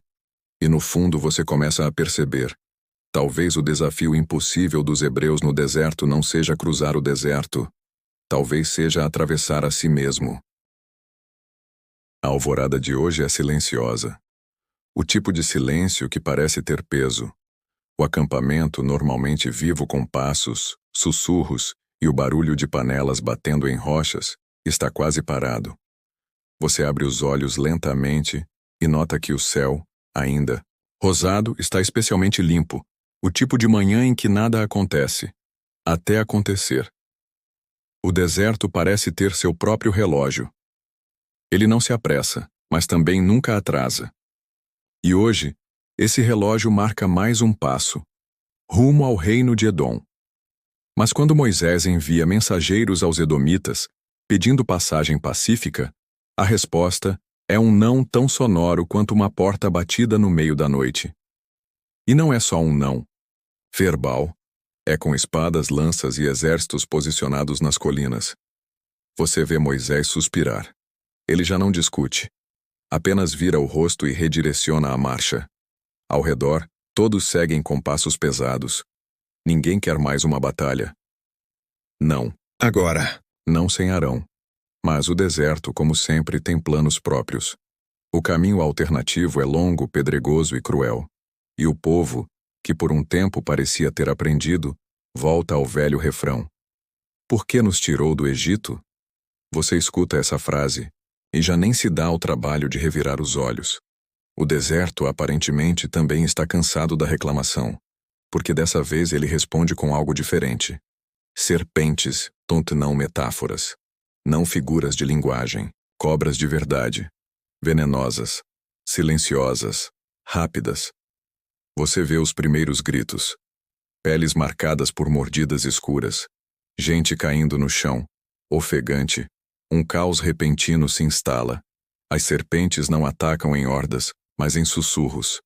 Speaker 1: E no fundo você começa a perceber. Talvez o desafio impossível dos hebreus no deserto não seja cruzar o deserto. Talvez seja atravessar a si mesmo. A alvorada de hoje é silenciosa. O tipo de silêncio que parece ter peso. O acampamento, normalmente vivo com passos, sussurros e o barulho de panelas batendo em rochas, está quase parado. Você abre os olhos lentamente e nota que o céu, ainda rosado, está especialmente limpo. O tipo de manhã em que nada acontece, até acontecer. O deserto parece ter seu próprio relógio. Ele não se apressa, mas também nunca atrasa. E hoje, esse relógio marca mais um passo, rumo ao reino de Edom. Mas quando Moisés envia mensageiros aos edomitas, pedindo passagem pacífica, a resposta é um não tão sonoro quanto uma porta batida no meio da noite. E não é só um não verbal, é com espadas, lanças e exércitos posicionados nas colinas. Você vê Moisés suspirar. Ele já não discute. Apenas vira o rosto e redireciona a marcha. Ao redor, todos seguem com passos pesados. Ninguém quer mais uma batalha. Não. Agora. Não sem Arão. Mas o deserto, como sempre, tem planos próprios. O caminho alternativo é longo, pedregoso e cruel. E o povo, que por um tempo parecia ter aprendido, volta ao velho refrão. Por que nos tirou do Egito? Você escuta essa frase, e já nem se dá ao trabalho de revirar os olhos. O deserto, aparentemente, também está cansado da reclamação, porque dessa vez ele responde com algo diferente. Serpentes, não metáforas. Não figuras de linguagem, cobras de verdade. Venenosas, silenciosas, rápidas. Você vê os primeiros gritos. Peles marcadas por mordidas escuras. Gente caindo no chão, ofegante. Um caos repentino se instala. As serpentes não atacam em hordas, mas em sussurros.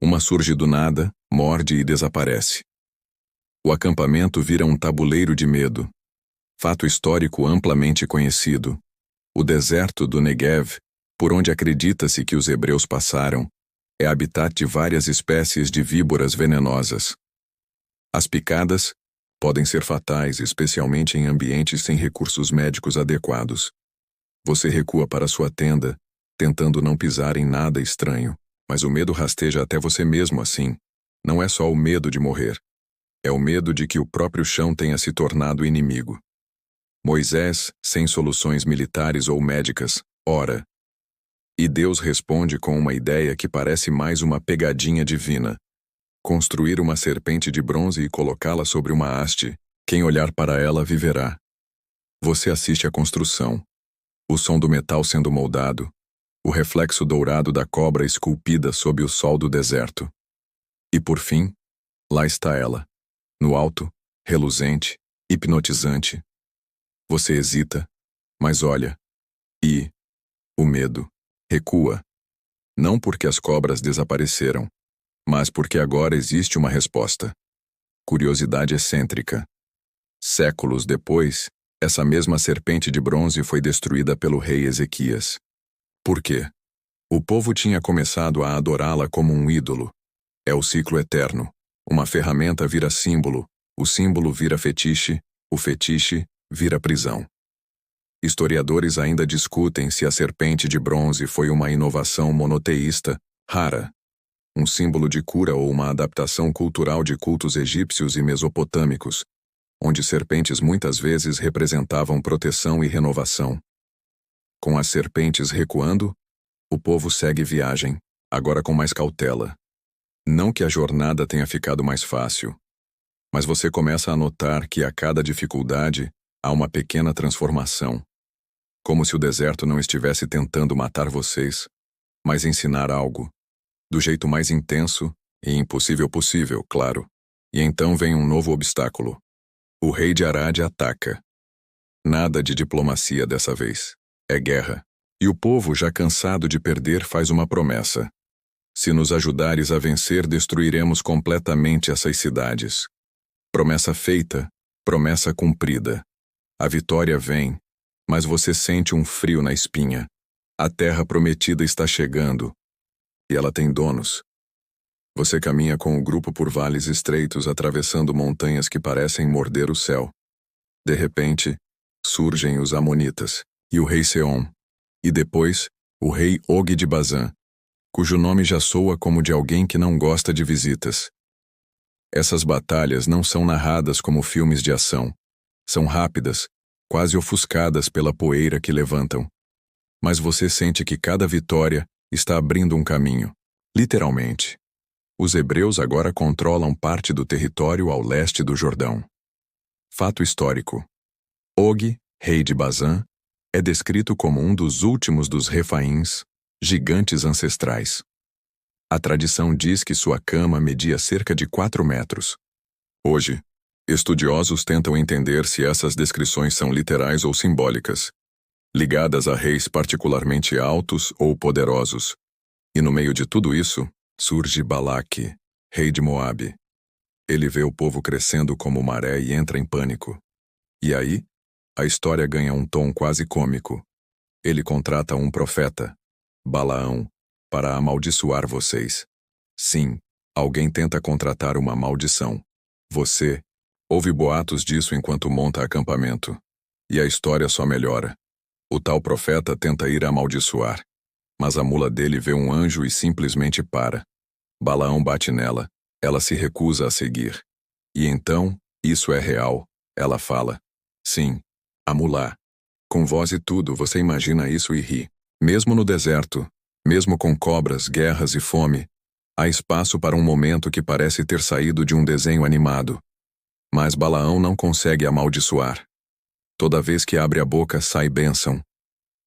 Speaker 1: Uma surge do nada, morde e desaparece. O acampamento vira um tabuleiro de medo. Fato histórico amplamente conhecido. O deserto do Negev, por onde acredita-se que os hebreus passaram, é habitat de várias espécies de víboras venenosas. As picadas podem ser fatais, especialmente em ambientes sem recursos médicos adequados. Você recua para sua tenda, tentando não pisar em nada estranho, mas o medo rasteja até você mesmo assim. Não é só o medo de morrer. É o medo de que o próprio chão tenha se tornado inimigo. Moisés, sem soluções militares ou médicas, ora. E Deus responde com uma ideia que parece mais uma pegadinha divina. Construir uma serpente de bronze e colocá-la sobre uma haste. Quem olhar para ela viverá. Você assiste à construção. O som do metal sendo moldado. O reflexo dourado da cobra esculpida sob o sol do deserto. E por fim, lá está ela. No alto, reluzente, hipnotizante. Você hesita, mas olha. E o medo recua. Não porque as cobras desapareceram, mas porque agora existe uma resposta. Curiosidade excêntrica. Séculos depois, essa mesma serpente de bronze foi destruída pelo rei Ezequias. Por quê? O povo tinha começado a adorá-la como um ídolo. É o ciclo eterno. Uma ferramenta vira símbolo, o símbolo vira fetiche, o fetiche vira prisão. Historiadores ainda discutem se a serpente de bronze foi uma inovação monoteísta, rara, um símbolo de cura ou uma adaptação cultural de cultos egípcios e mesopotâmicos, onde serpentes muitas vezes representavam proteção e renovação. Com as serpentes recuando, o povo segue viagem, agora com mais cautela. Não que a jornada tenha ficado mais fácil, mas você começa a notar que a cada dificuldade há uma pequena transformação. Como se o deserto não estivesse tentando matar vocês, mas ensinar algo. Do jeito mais intenso e impossível possível, claro. E então vem um novo obstáculo. O rei de Arad ataca. Nada de diplomacia dessa vez. É guerra. E o povo, já cansado de perder, faz uma promessa. Se nos ajudares a vencer, destruiremos completamente essas cidades. Promessa feita, promessa cumprida. A vitória vem, mas você sente um frio na espinha. A terra prometida está chegando. E ela tem donos. Você caminha com o grupo por vales estreitos, atravessando montanhas que parecem morder o céu. De repente, surgem os Amonitas, e o rei Seom. E depois, o rei Og de Bazã, cujo nome já soa como de alguém que não gosta de visitas. Essas batalhas não são narradas como filmes de ação. São rápidas, quase ofuscadas pela poeira que levantam. Mas você sente que cada vitória está abrindo um caminho, literalmente. Os hebreus agora controlam parte do território ao leste do Jordão. Fato histórico. Og, rei de Bazã, é descrito como um dos últimos dos Refaíns, gigantes ancestrais. A tradição diz que sua cama media cerca de 4 metros. Hoje, estudiosos tentam entender se essas descrições são literais ou simbólicas, ligadas a reis particularmente altos ou poderosos. E no meio de tudo isso, surge Balaque, rei de Moabe. Ele vê o povo crescendo como maré e entra em pânico. E aí, a história ganha um tom quase cômico. Ele contrata um profeta, Balaão, para amaldiçoar vocês. Sim, alguém tenta contratar uma maldição. Você ouve boatos disso enquanto monta acampamento. E a história só melhora. O tal profeta tenta ir amaldiçoar, mas a mula dele vê um anjo e simplesmente para. Balaão bate nela, ela se recusa a seguir. E então, isso é real, ela fala. Sim, a mula. Com voz e tudo, você imagina isso e ri. Mesmo no deserto, mesmo com cobras, guerras e fome, há espaço para um momento que parece ter saído de um desenho animado. Mas Balaão não consegue amaldiçoar. Toda vez que abre a boca, sai bênção.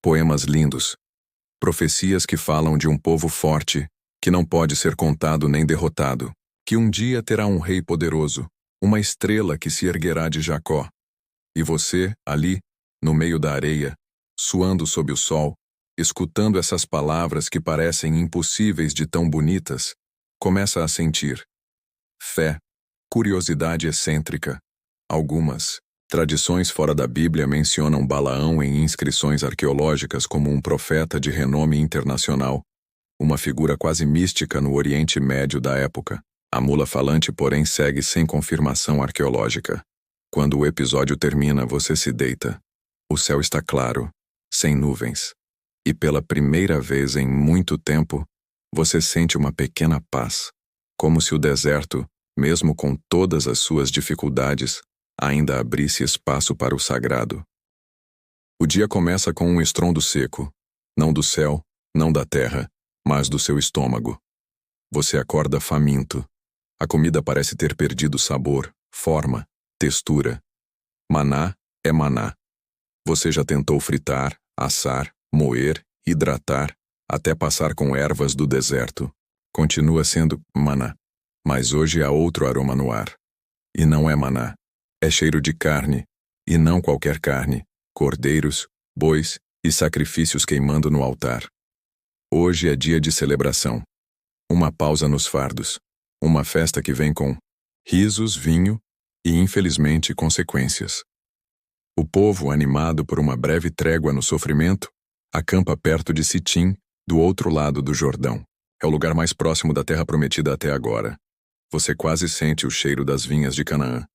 Speaker 1: Poemas lindos. Profecias que falam de um povo forte, que não pode ser contado nem derrotado, que um dia terá um rei poderoso, uma estrela que se erguerá de Jacó. E você, ali, no meio da areia, suando sob o sol, escutando essas palavras que parecem impossíveis de tão bonitas, começa a sentir fé, curiosidade excêntrica. Algumas tradições fora da Bíblia mencionam Balaão em inscrições arqueológicas como um profeta de renome internacional, uma figura quase mística no Oriente Médio da época. A mula falante, porém, segue sem confirmação arqueológica. Quando o episódio termina, você se deita. O céu está claro, sem nuvens. E pela primeira vez em muito tempo, você sente uma pequena paz, como se o deserto, mesmo com todas as suas dificuldades, ainda abrisse espaço para o sagrado. O dia começa com um estrondo seco, não do céu, não da terra, mas do seu estômago. Você acorda faminto. A comida parece ter perdido sabor, forma, textura. Maná é maná. Você já tentou fritar, assar, moer, hidratar, até passar com ervas do deserto. Continua sendo maná. Mas hoje há outro aroma no ar. E não é maná. É cheiro de carne. E não qualquer carne. Cordeiros, bois e sacrifícios queimando no altar. Hoje é dia de celebração. Uma pausa nos fardos. Uma festa que vem com risos, vinho e, infelizmente, consequências. O povo, animado por uma breve trégua no sofrimento, acampa perto de Sitim, do outro lado do Jordão. É o lugar mais próximo da terra prometida até agora. Você quase sente o cheiro das vinhas de Canaã.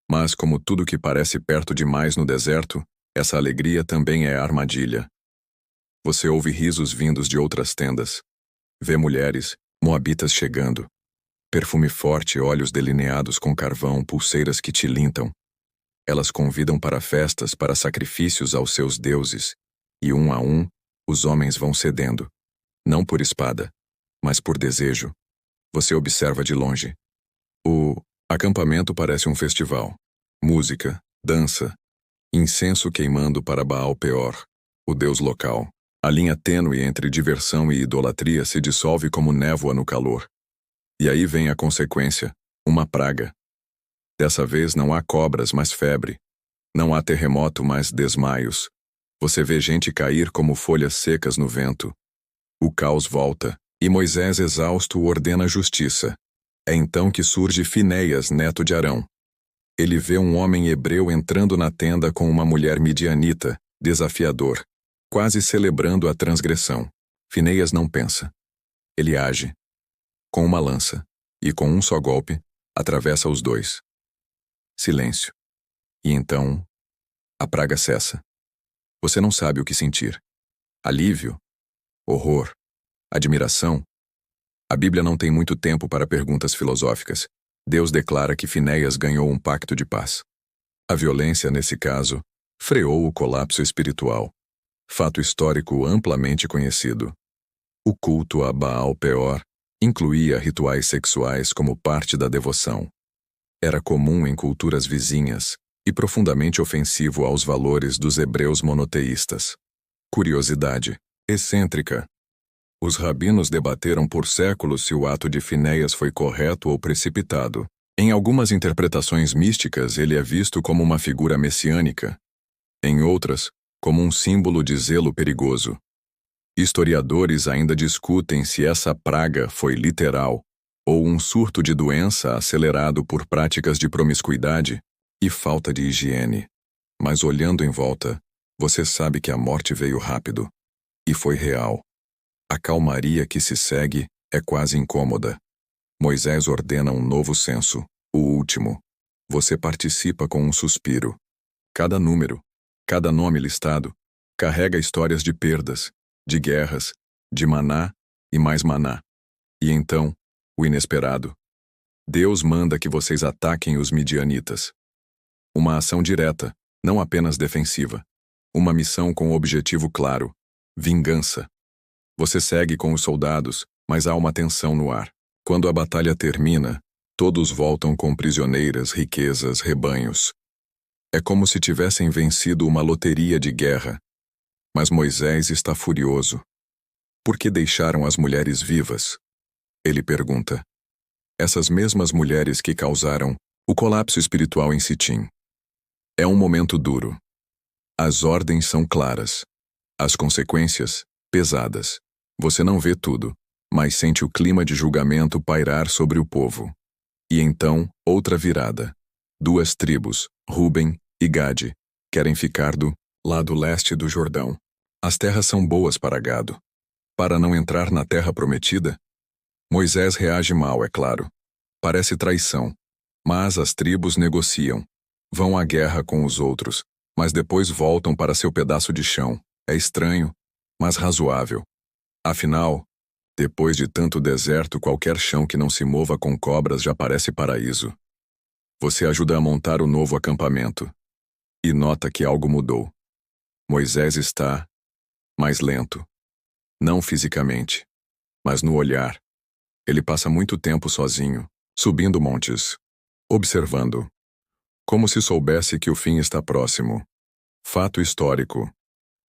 Speaker 1: Mas, como tudo que parece perto demais no deserto, essa alegria também é armadilha. Você ouve risos vindos de outras tendas. Vê mulheres, moabitas chegando. Perfume forte, olhos delineados com carvão, pulseiras que tilintam. Elas convidam para festas, para sacrifícios aos seus deuses, e um a um, os homens vão cedendo. Não por espada, mas por desejo. Você observa de longe. O acampamento parece um festival. Música, dança, incenso queimando para Baal Peor, o deus local. A linha tênue entre diversão e idolatria se dissolve como névoa no calor. E aí vem a consequência, uma praga. Dessa vez não há cobras, mas febre. Não há terremoto, mas desmaios. Você vê gente cair como folhas secas no vento. O caos volta, e Moisés exausto ordena justiça. É então que surge Finéias, neto de Arão. Ele vê um homem hebreu entrando na tenda com uma mulher midianita, desafiador, quase celebrando a transgressão. Finéias não pensa. Ele age. Com uma lança, e com um só golpe, atravessa os dois. Silêncio. E então, a praga cessa. Você não sabe o que sentir. Alívio? Horror? Admiração? A Bíblia não tem muito tempo para perguntas filosóficas. Deus declara que Finéias ganhou um pacto de paz. A violência, nesse caso, freou o colapso espiritual. Fato histórico amplamente conhecido. O culto a Baal Peor incluía rituais sexuais como parte da devoção. Era comum em culturas vizinhas e profundamente ofensivo aos valores dos hebreus monoteístas. Curiosidade excêntrica. Os rabinos debateram por séculos se o ato de Finéias foi correto ou precipitado. Em algumas interpretações místicas, ele é visto como uma figura messiânica. Em outras, como um símbolo de zelo perigoso. Historiadores ainda discutem se essa praga foi literal ou um surto de doença acelerado por práticas de promiscuidade e falta de higiene. Mas olhando em volta, você sabe que a morte veio rápido. E foi real. A calmaria que se segue é quase incômoda. Moisés ordena um novo censo, o último. Você participa com um suspiro. Cada número, cada nome listado, carrega histórias de perdas, de guerras, de maná e mais maná. E então, o inesperado. Deus manda que vocês ataquem os midianitas. Uma ação direta, não apenas defensiva. Uma missão com objetivo claro: vingança. Você segue com os soldados, mas há uma tensão no ar. Quando a batalha termina, todos voltam com prisioneiras, riquezas, rebanhos. É como se tivessem vencido uma loteria de guerra. Mas Moisés está furioso. Por que deixaram as mulheres vivas? Ele pergunta. Essas mesmas mulheres que causaram o colapso espiritual em Sitim. É um momento duro. As ordens são claras. As consequências, pesadas. Você não vê tudo, mas sente o clima de julgamento pairar sobre o povo. E então, outra virada. 2 tribos, Ruben e Gade, querem ficar do lado leste do Jordão. As terras são boas para gado. Para não entrar na terra prometida? Moisés reage mal, é claro. Parece traição. Mas as tribos negociam. Vão à guerra com os outros, mas depois voltam para seu pedaço de chão. É estranho, mas razoável. Afinal, depois de tanto deserto, qualquer chão que não se mova com cobras já parece paraíso. Você ajuda a montar o novo acampamento. E nota que algo mudou. Moisés está mais lento. Não fisicamente, mas no olhar. Ele passa muito tempo sozinho, subindo montes, observando, como se soubesse que o fim está próximo. Fato histórico.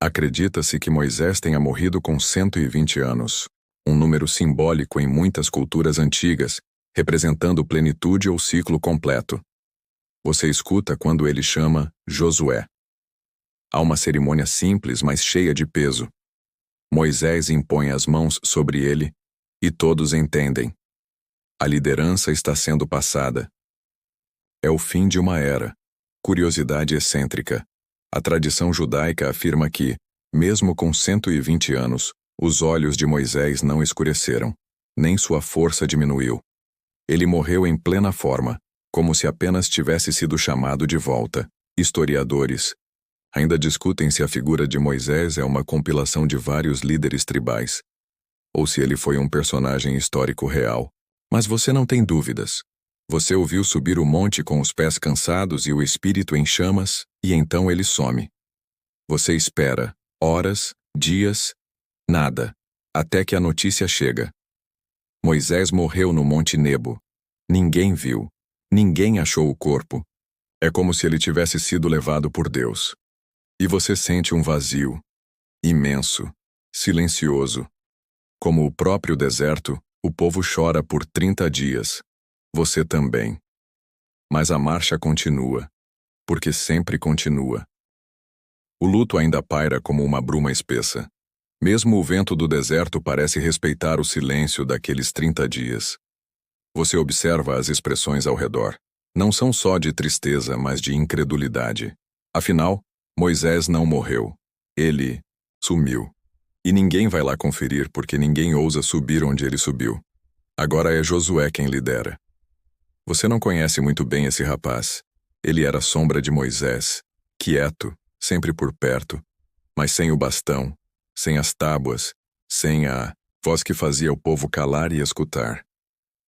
Speaker 1: Acredita-se que Moisés tenha morrido com 120 anos, um número simbólico em muitas culturas antigas, representando plenitude ou ciclo completo. Você escuta quando ele chama Josué. Há uma cerimônia simples, mas cheia de peso. Moisés impõe as mãos sobre ele, e todos entendem. A liderança está sendo passada. É o fim de uma era. Curiosidade excêntrica. A tradição judaica afirma que, mesmo com 120 anos, os olhos de Moisés não escureceram, nem sua força diminuiu. Ele morreu em plena forma, como se apenas tivesse sido chamado de volta. Historiadores ainda discutem se a figura de Moisés é uma compilação de vários líderes tribais, ou se ele foi um personagem histórico real. Mas você não tem dúvidas. Você o viu subir o monte com os pés cansados e o espírito em chamas, e então ele some. Você espera, horas, dias, nada, até que a notícia chega. Moisés morreu no Monte Nebo. Ninguém viu. Ninguém achou o corpo. É como se ele tivesse sido levado por Deus. E você sente um vazio, imenso, silencioso. Como o próprio deserto, o povo chora por 30 dias. Você também. Mas a marcha continua, porque sempre continua. O luto ainda paira como uma bruma espessa. Mesmo o vento do deserto parece respeitar o silêncio daqueles 30 dias. Você observa as expressões ao redor. Não são só de tristeza, mas de incredulidade. Afinal, Moisés não morreu. Ele sumiu. E ninguém vai lá conferir porque ninguém ousa subir onde ele subiu. Agora é Josué quem lidera. Você não conhece muito bem esse rapaz. Ele era a sombra de Moisés, quieto, sempre por perto, mas sem o bastão, sem as tábuas, sem a voz que fazia o povo calar e escutar.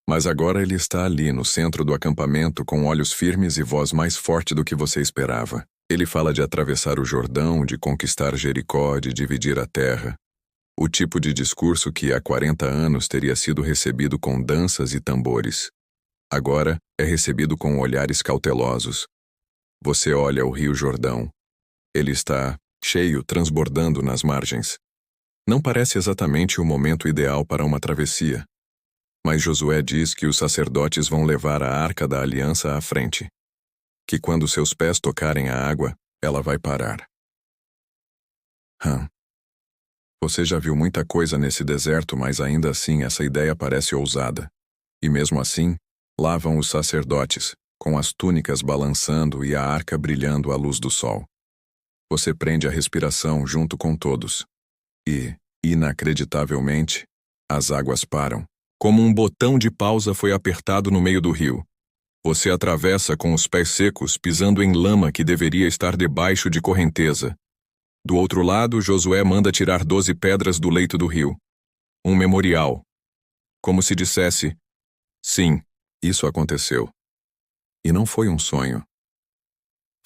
Speaker 1: Mas agora ele está ali no centro do acampamento com olhos firmes e voz mais forte do que você esperava. Ele fala de atravessar o Jordão, de conquistar Jericó, de dividir a terra. O tipo de discurso que há 40 anos teria sido recebido com danças e tambores. Agora é recebido com olhares cautelosos. Você olha o Rio Jordão. Ele está cheio, transbordando nas margens. Não parece exatamente o momento ideal para uma travessia. Mas Josué diz que os sacerdotes vão levar a Arca da Aliança à frente. Que quando seus pés tocarem a água, ela vai parar. Você já viu muita coisa nesse deserto, mas ainda assim essa ideia parece ousada. E mesmo assim, lá vão os sacerdotes, com as túnicas balançando e a arca brilhando à luz do sol. Você prende a respiração junto com todos. E, inacreditavelmente, as águas param. Como um botão de pausa foi apertado no meio do rio. Você atravessa com os pés secos, pisando em lama que deveria estar debaixo de correnteza. Do outro lado, Josué manda tirar 12 pedras do leito do rio. Um memorial. Como se dissesse, sim, isso aconteceu. E não foi um sonho.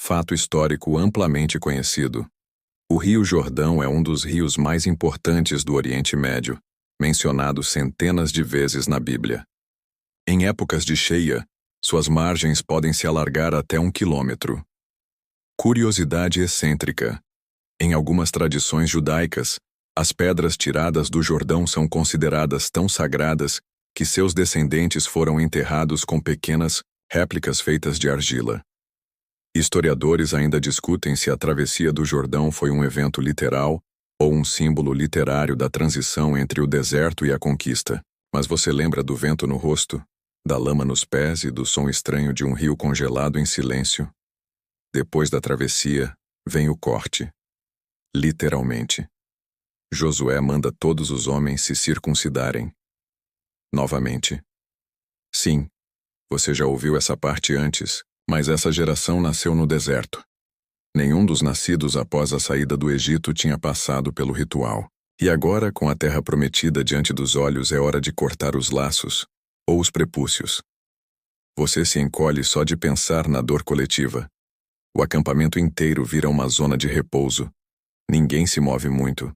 Speaker 1: Fato histórico amplamente conhecido. O Rio Jordão é um dos rios mais importantes do Oriente Médio, mencionado centenas de vezes na Bíblia. Em épocas de cheia, suas margens podem se alargar até 1 quilômetro. Curiosidade excêntrica. Em algumas tradições judaicas, as pedras tiradas do Jordão são consideradas tão sagradas que seus descendentes foram enterrados com pequenas réplicas feitas de argila. Historiadores ainda discutem se a travessia do Jordão foi um evento literal ou um símbolo literário da transição entre o deserto e a conquista. Mas você lembra do vento no rosto, da lama nos pés e do som estranho de um rio congelado em silêncio? Depois da travessia, vem o corte. Literalmente. Josué manda todos os homens se circuncidarem. Novamente. Sim, você já ouviu essa parte antes, mas essa geração nasceu no deserto. Nenhum dos nascidos após a saída do Egito tinha passado pelo ritual. E agora, com a terra prometida diante dos olhos, é hora de cortar os laços, ou os prepúcios. Você se encolhe só de pensar na dor coletiva. O acampamento inteiro vira uma zona de repouso. Ninguém se move muito.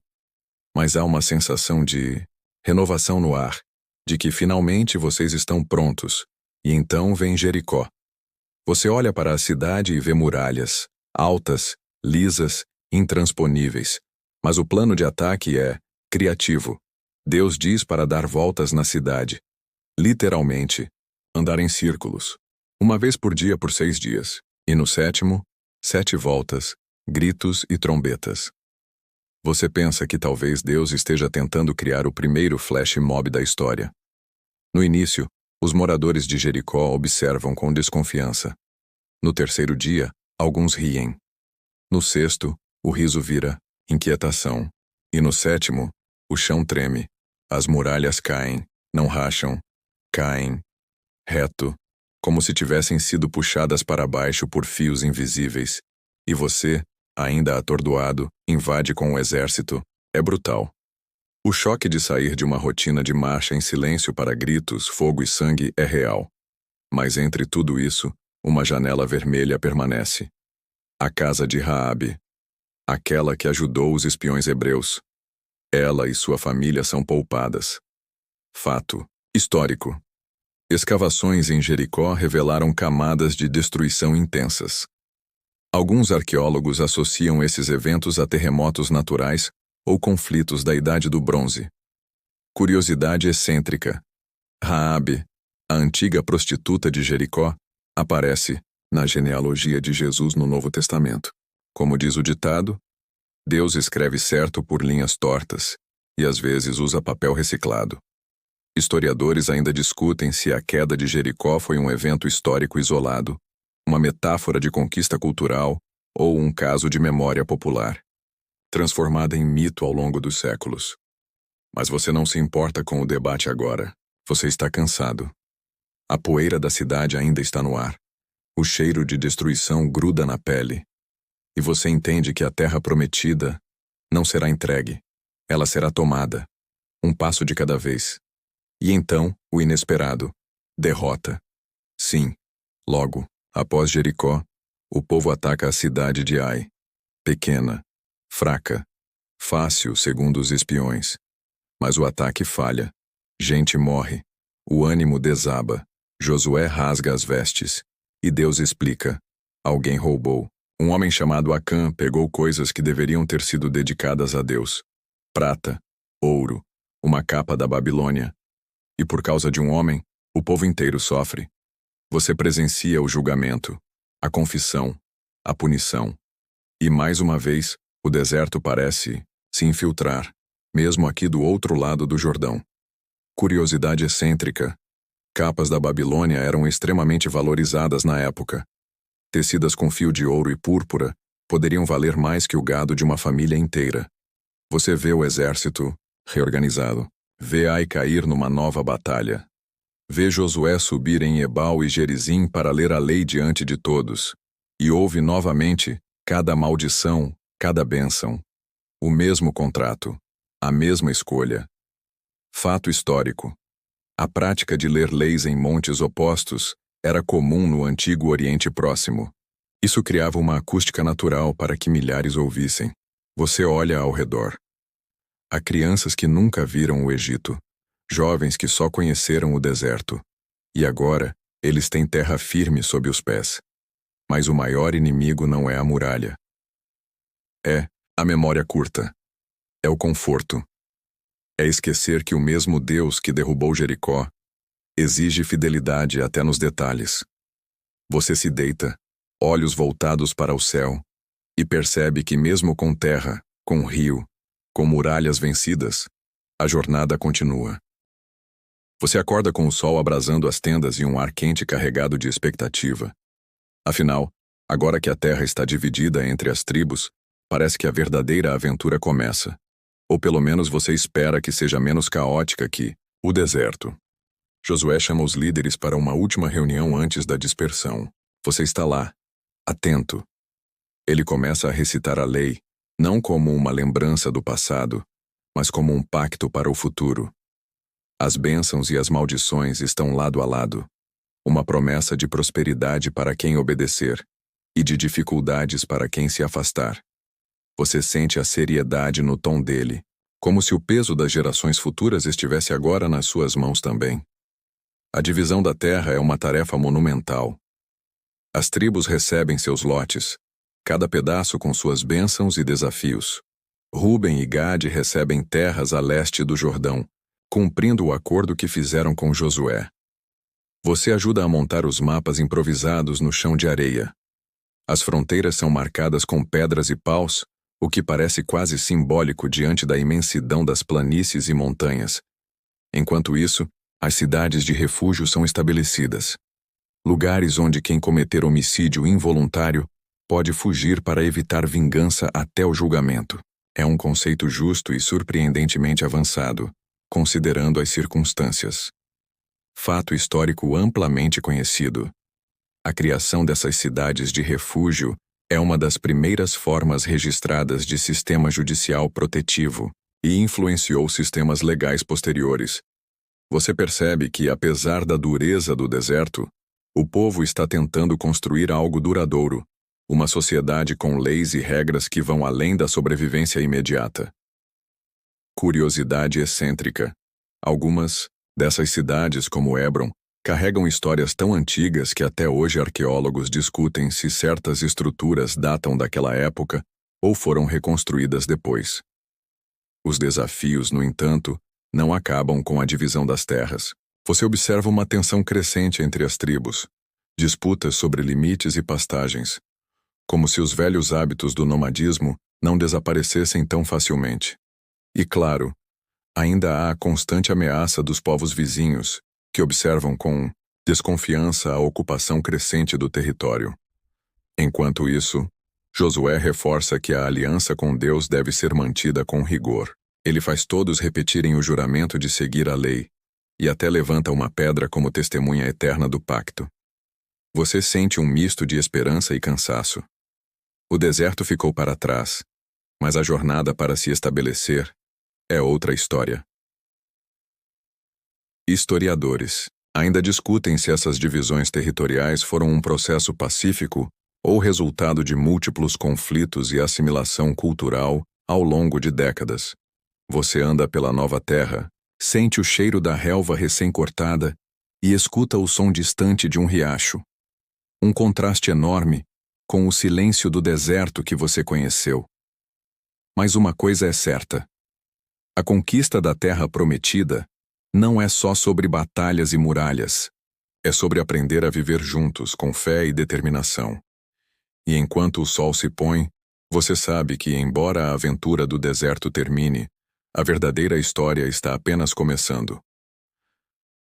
Speaker 1: Mas há uma sensação de renovação no ar, de que finalmente vocês estão prontos, E então vem Jericó. Você olha para a cidade e vê muralhas, altas, lisas, intransponíveis. Mas o plano de ataque é criativo. Deus diz para dar voltas na cidade. Literalmente, andar em círculos. Uma vez por dia por 6 dias. E no sétimo, 7 voltas, gritos e trombetas. Você pensa que talvez Deus esteja tentando criar o primeiro flash mob da história. No início, os moradores de Jericó observam com desconfiança. No terceiro dia, alguns riem. No sexto, o riso vira inquietação. E no sétimo, o chão treme. As muralhas caem, não racham, caem, reto, como se tivessem sido puxadas para baixo por fios invisíveis. E você, ainda atordoado, invade com o exército. É brutal. O choque de sair de uma rotina de marcha em silêncio para gritos, fogo e sangue é real. Mas entre tudo isso, uma janela vermelha permanece. A casa de Raabe, aquela que ajudou os espiões hebreus. Ela e sua família são poupadas. Fato histórico. Escavações em Jericó revelaram camadas de destruição intensas. Alguns arqueólogos associam esses eventos a terremotos naturais ou conflitos da Idade do Bronze. Curiosidade excêntrica. Raabe, a antiga prostituta de Jericó, aparece na genealogia de Jesus no Novo Testamento. Como diz o ditado, Deus escreve certo por linhas tortas e às vezes usa papel reciclado. Historiadores ainda discutem se a queda de Jericó foi um evento histórico isolado, uma metáfora de conquista cultural ou um caso de memória popular, transformada em mito ao longo dos séculos. Mas você não se importa com o debate agora. Você está cansado. A poeira da cidade ainda está no ar. O cheiro de destruição gruda na pele. E você entende que a terra prometida não será entregue. Ela será tomada. Um passo de cada vez. E então, o inesperado. Derrota. Sim. Logo, após Jericó, o povo ataca a cidade de Ai. Pequena. Fraca. Fácil, segundo os espiões. Mas o ataque falha. Gente morre. O ânimo desaba. Josué rasga as vestes. E Deus explica. Alguém roubou. Um homem chamado Acã pegou coisas que deveriam ter sido dedicadas a Deus. Prata, ouro, uma capa da Babilônia. E por causa de um homem, o povo inteiro sofre. Você presencia o julgamento, a confissão, a punição. E mais uma vez, o deserto parece se infiltrar, mesmo aqui do outro lado do Jordão. Curiosidade excêntrica. Capas da Babilônia eram extremamente valorizadas na época. Tecidas com fio de ouro e púrpura poderiam valer mais que o gado de uma família inteira. Você vê o exército reorganizado. Vê Ai cair numa nova batalha. Vê Josué subir em Ebal e Gerizim para ler a lei diante de todos. E ouve novamente cada maldição, cada bênção. O mesmo contrato. A mesma escolha. Fato histórico. A prática de ler leis em montes opostos era comum no antigo Oriente Próximo. Isso criava uma acústica natural para que milhares ouvissem. Você olha ao redor. Há crianças que nunca viram o Egito, jovens que só conheceram o deserto. E agora, eles têm terra firme sob os pés. Mas o maior inimigo não é a muralha. É a memória curta. É o conforto. É esquecer que o mesmo Deus que derrubou Jericó exige fidelidade até nos detalhes. Você se deita, olhos voltados para o céu, e percebe que mesmo com terra, com rio, com muralhas vencidas, a jornada continua. Você acorda com o sol abrasando as tendas e um ar quente carregado de expectativa. Afinal, agora que a terra está dividida entre as tribos, parece que a verdadeira aventura começa. Ou pelo menos você espera que seja menos caótica que o deserto. Josué chama os líderes para uma última reunião antes da dispersão. Você está lá, atento. Ele começa a recitar a lei, não como uma lembrança do passado, mas como um pacto para o futuro. As bênçãos e as maldições estão lado a lado. Uma promessa de prosperidade para quem obedecer e de dificuldades para quem se afastar. Você sente a seriedade no tom dele, como se o peso das gerações futuras estivesse agora nas suas mãos também. A divisão da terra é uma tarefa monumental. As tribos recebem seus lotes, cada pedaço com suas bênçãos e desafios. Ruben e Gade recebem terras a leste do Jordão, cumprindo o acordo que fizeram com Josué. Você ajuda a montar os mapas improvisados no chão de areia. As fronteiras são marcadas com pedras e paus, o que parece quase simbólico diante da imensidão das planícies e montanhas. Enquanto isso, as cidades de refúgio são estabelecidas. Lugares onde quem cometer homicídio involuntário pode fugir para evitar vingança até o julgamento. É um conceito justo e surpreendentemente avançado, considerando as circunstâncias. Fato histórico amplamente conhecido. A criação dessas cidades de refúgio é uma das primeiras formas registradas de sistema judicial protetivo e influenciou sistemas legais posteriores. Você percebe que, apesar da dureza do deserto, o povo está tentando construir algo duradouro, uma sociedade com leis e regras que vão além da sobrevivência imediata. Curiosidade excêntrica. Algumas dessas cidades, como Hebron, carregam histórias tão antigas que até hoje arqueólogos discutem se certas estruturas datam daquela época ou foram reconstruídas depois. Os desafios, no entanto, não acabam com a divisão das terras. Você observa uma tensão crescente entre as tribos, disputas sobre limites e pastagens, como se os velhos hábitos do nomadismo não desaparecessem tão facilmente. E claro, ainda há a constante ameaça dos povos vizinhos, que observam com desconfiança a ocupação crescente do território. Enquanto isso, Josué reforça que a aliança com Deus deve ser mantida com rigor. Ele faz todos repetirem o juramento de seguir a lei, e até levanta uma pedra como testemunha eterna do pacto. Você sente um misto de esperança e cansaço. O deserto ficou para trás, mas a jornada para se estabelecer é outra história. Historiadores ainda discutem se essas divisões territoriais foram um processo pacífico ou resultado de múltiplos conflitos e assimilação cultural ao longo de décadas. Você anda pela nova terra, sente o cheiro da relva recém-cortada e escuta o som distante de um riacho. Um contraste enorme com o silêncio do deserto que você conheceu. Mas uma coisa é certa. A conquista da terra prometida não é só sobre batalhas e muralhas. É sobre aprender a viver juntos com fé e determinação. E enquanto o sol se põe, você sabe que, embora a aventura do deserto termine, a verdadeira história está apenas começando.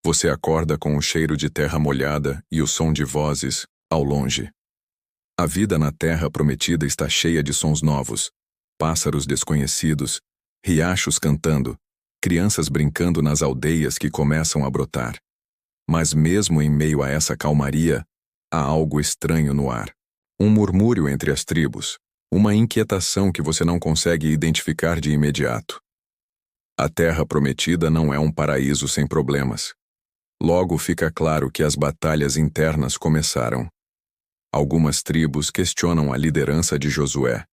Speaker 1: Você acorda com o cheiro de terra molhada e o som de vozes, ao longe. A vida na terra prometida está cheia de sons novos, pássaros desconhecidos, riachos cantando, crianças brincando nas aldeias que começam a brotar. Mas mesmo em meio a essa calmaria, há algo estranho no ar. Um murmúrio entre as tribos, uma inquietação que você não consegue identificar de imediato. A terra prometida não é um paraíso sem problemas. Logo fica claro que as batalhas internas começaram. Algumas tribos questionam a liderança de Josué.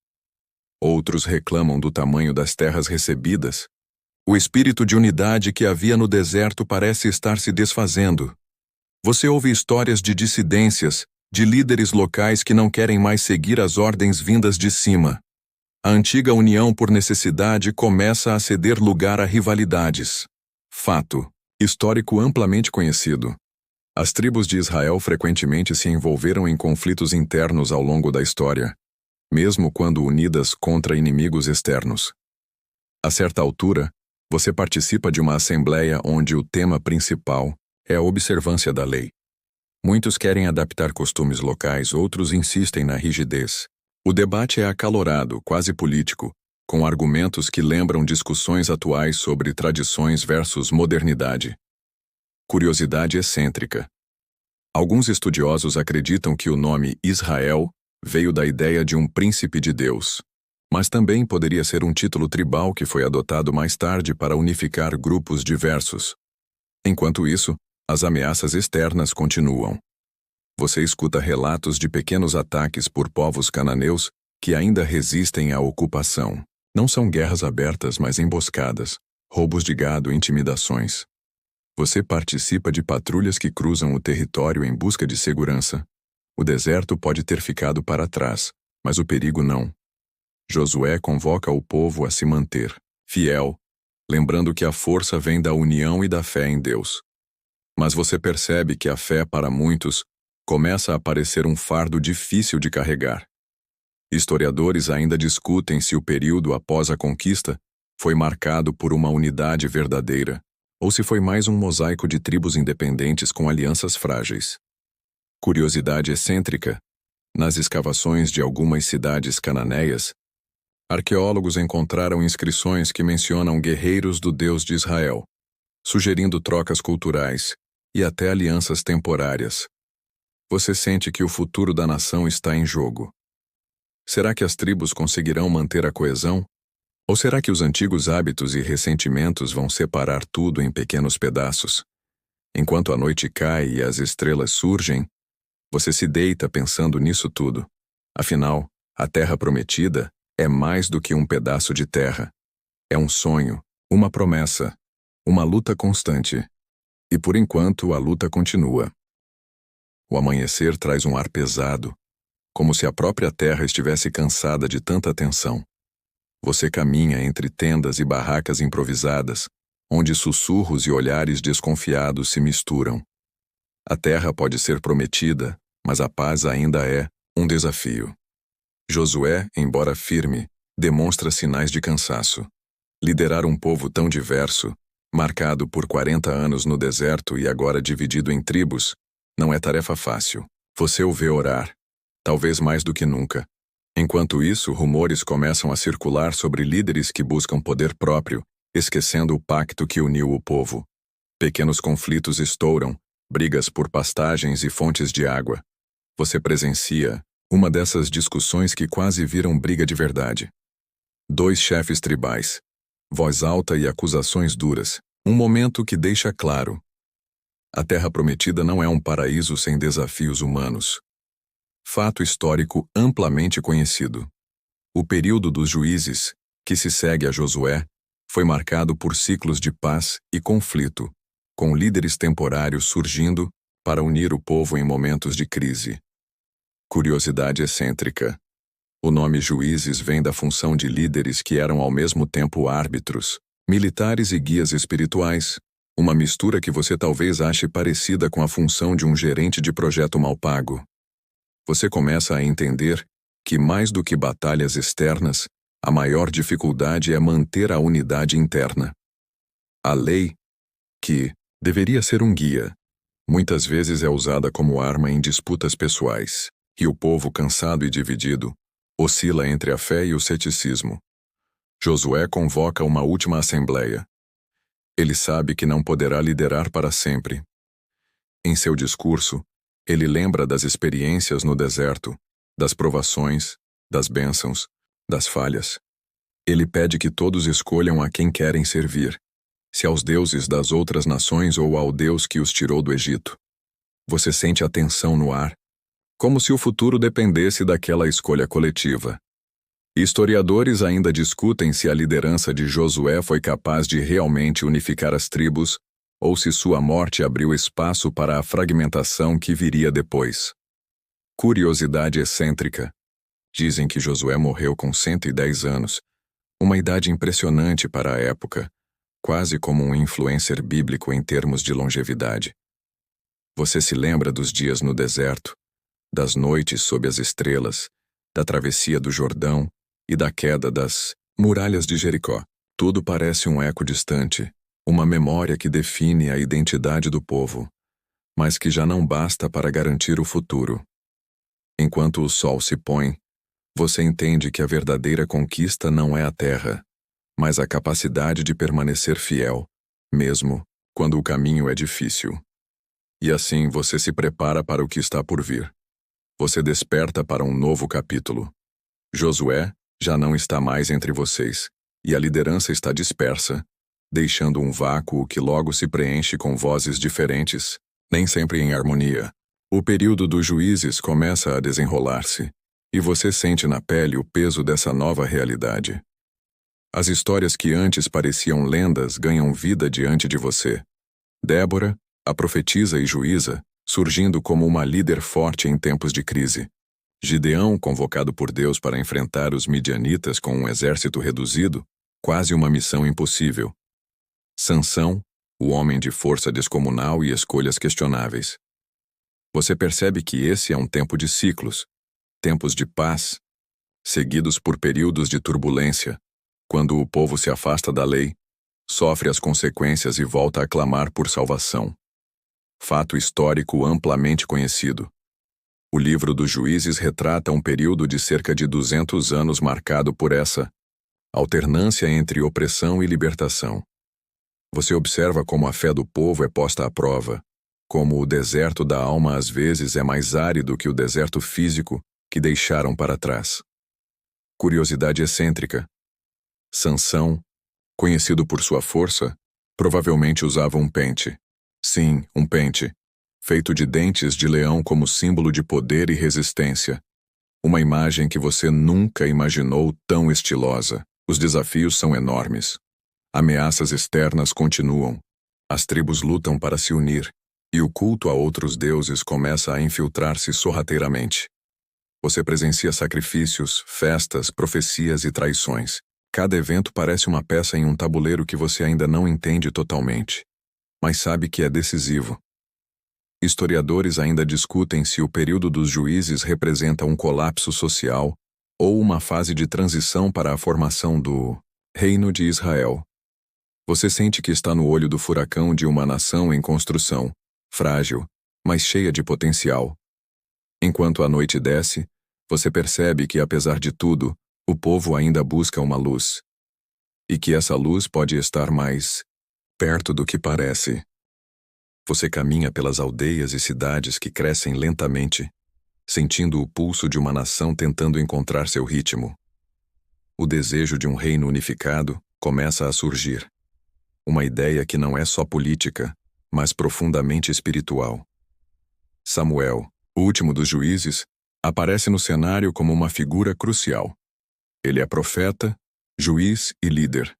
Speaker 1: Outros reclamam do tamanho das terras recebidas. O espírito de unidade que havia no deserto parece estar se desfazendo. Você ouve histórias de dissidências, de líderes locais que não querem mais seguir as ordens vindas de cima. A antiga união por necessidade começa a ceder lugar a rivalidades. Fato histórico amplamente conhecido. As tribos de Israel frequentemente se envolveram em conflitos internos ao longo da história, mesmo quando unidas contra inimigos externos. A certa altura, você participa de uma assembleia onde o tema principal é a observância da lei. Muitos querem adaptar costumes locais, outros insistem na rigidez. O debate é acalorado, quase político, com argumentos que lembram discussões atuais sobre tradições versus modernidade. Curiosidade excêntrica. Alguns estudiosos acreditam que o nome Israel veio da ideia de um príncipe de Deus, mas também poderia ser um título tribal que foi adotado mais tarde para unificar grupos diversos. Enquanto isso, as ameaças externas continuam. Você escuta relatos de pequenos ataques por povos cananeus que ainda resistem à ocupação. Não são guerras abertas, mas emboscadas, roubos de gado e intimidações. Você participa de patrulhas que cruzam o território em busca de segurança. O deserto pode ter ficado para trás, mas o perigo não. Josué convoca o povo a se manter fiel, lembrando que a força vem da união e da fé em Deus. Mas você percebe que a fé, para muitos, começa a parecer um fardo difícil de carregar. Historiadores ainda discutem se o período após a conquista foi marcado por uma unidade verdadeira, ou se foi mais um mosaico de tribos independentes com alianças frágeis. Curiosidade excêntrica: nas escavações de algumas cidades cananeias, arqueólogos encontraram inscrições que mencionam guerreiros do Deus de Israel, sugerindo trocas culturais e até alianças temporárias. Você sente que o futuro da nação está em jogo. Será que as tribos conseguirão manter a coesão? Ou será que os antigos hábitos e ressentimentos vão separar tudo em pequenos pedaços? Enquanto a noite cai e as estrelas surgem, você se deita pensando nisso tudo. Afinal, a Terra Prometida é mais do que um pedaço de terra. É um sonho, uma promessa, uma luta constante. E por enquanto a luta continua. O amanhecer traz um ar pesado, como se a própria terra estivesse cansada de tanta tensão. Você caminha entre tendas e barracas improvisadas, onde sussurros e olhares desconfiados se misturam. A terra pode ser prometida, mas a paz ainda é um desafio. Josué, embora firme, demonstra sinais de cansaço. Liderar um povo tão diverso, marcado por 40 anos no deserto e agora dividido em tribos, não é tarefa fácil. Você o vê orar, talvez mais do que nunca. Enquanto isso, rumores começam a circular sobre líderes que buscam poder próprio, esquecendo o pacto que uniu o povo. Pequenos conflitos estouram, brigas por pastagens e fontes de água. Você presencia uma dessas discussões que quase viram briga de verdade. Dois chefes tribais, voz alta e acusações duras, um momento que deixa claro: a Terra Prometida não é um paraíso sem desafios humanos. Fato histórico amplamente conhecido. O período dos juízes, que se segue a Josué, foi marcado por ciclos de paz e conflito, com líderes temporários surgindo para unir o povo em momentos de crise. Curiosidade excêntrica: o nome juízes vem da função de líderes que eram ao mesmo tempo árbitros, militares e guias espirituais, uma mistura que você talvez ache parecida com a função de um gerente de projeto mal pago. Você começa a entender que, mais do que batalhas externas, a maior dificuldade é manter a unidade interna. A lei, que deveria ser um guia, muitas vezes é usada como arma em disputas pessoais, e o povo, cansado e dividido, oscila entre a fé e o ceticismo. Josué convoca uma última assembleia. Ele sabe que não poderá liderar para sempre. Em seu discurso, ele lembra das experiências no deserto, das provações, das bênçãos, das falhas. Ele pede que todos escolham a quem querem servir, se aos deuses das outras nações ou ao Deus que os tirou do Egito. Você sente a tensão no ar, como se o futuro dependesse daquela escolha coletiva. Historiadores ainda discutem se a liderança de Josué foi capaz de realmente unificar as tribos, ou se sua morte abriu espaço para a fragmentação que viria depois. Curiosidade excêntrica: dizem que Josué morreu com 110 anos, uma idade impressionante para a época, quase como um influencer bíblico em termos de longevidade. Você se lembra dos dias no deserto, das noites sob as estrelas, da travessia do Jordão e da queda das muralhas de Jericó. Tudo parece um eco distante, uma memória que define a identidade do povo, mas que já não basta para garantir o futuro. Enquanto o sol se põe, você entende que a verdadeira conquista não é a terra, mas a capacidade de permanecer fiel, mesmo quando o caminho é difícil. E assim você se prepara para o que está por vir. Você desperta para um novo capítulo. Josué já não está mais entre vocês, e a liderança está dispersa, deixando um vácuo que logo se preenche com vozes diferentes, nem sempre em harmonia. O período dos juízes começa a desenrolar-se, e você sente na pele o peso dessa nova realidade. As histórias que antes pareciam lendas ganham vida diante de você. Débora, a profetisa e juíza, surgindo como uma líder forte em tempos de crise. Gideão, convocado por Deus para enfrentar os midianitas com um exército reduzido, quase uma missão impossível. Sansão, o homem de força descomunal e escolhas questionáveis. Você percebe que esse é um tempo de ciclos, tempos de paz, seguidos por períodos de turbulência, quando o povo se afasta da lei, sofre as consequências e volta a clamar por salvação. Fato histórico amplamente conhecido. O livro dos Juízes retrata um período de cerca de 200 anos marcado por essa alternância entre opressão e libertação. Você observa como a fé do povo é posta à prova, como o deserto da alma às vezes é mais árido que o deserto físico que deixaram para trás. Curiosidade excêntrica. Sansão, conhecido por sua força, provavelmente usava um pente. Sim, um pente, feito de dentes de leão como símbolo de poder e resistência. Uma imagem que você nunca imaginou tão estilosa. Os desafios são enormes. Ameaças externas continuam. As tribos lutam para se unir, e o culto a outros deuses começa a infiltrar-se sorrateiramente. Você presencia sacrifícios, festas, profecias e traições. Cada evento parece uma peça em um tabuleiro que você ainda não entende totalmente, mas sabe que é decisivo. Historiadores ainda discutem se o período dos juízes representa um colapso social ou uma fase de transição para a formação do Reino de Israel. Você sente que está no olho do furacão de uma nação em construção, frágil, mas cheia de potencial. Enquanto a noite desce, você percebe que, apesar de tudo, o povo ainda busca uma luz. E que essa luz pode estar mais perto do que parece. Você caminha pelas aldeias e cidades que crescem lentamente, sentindo o pulso de uma nação tentando encontrar seu ritmo. O desejo de um reino unificado começa a surgir. Uma ideia que não é só política, mas profundamente espiritual. Samuel, o último dos juízes, aparece no cenário como uma figura crucial. Ele é profeta, juiz e líder.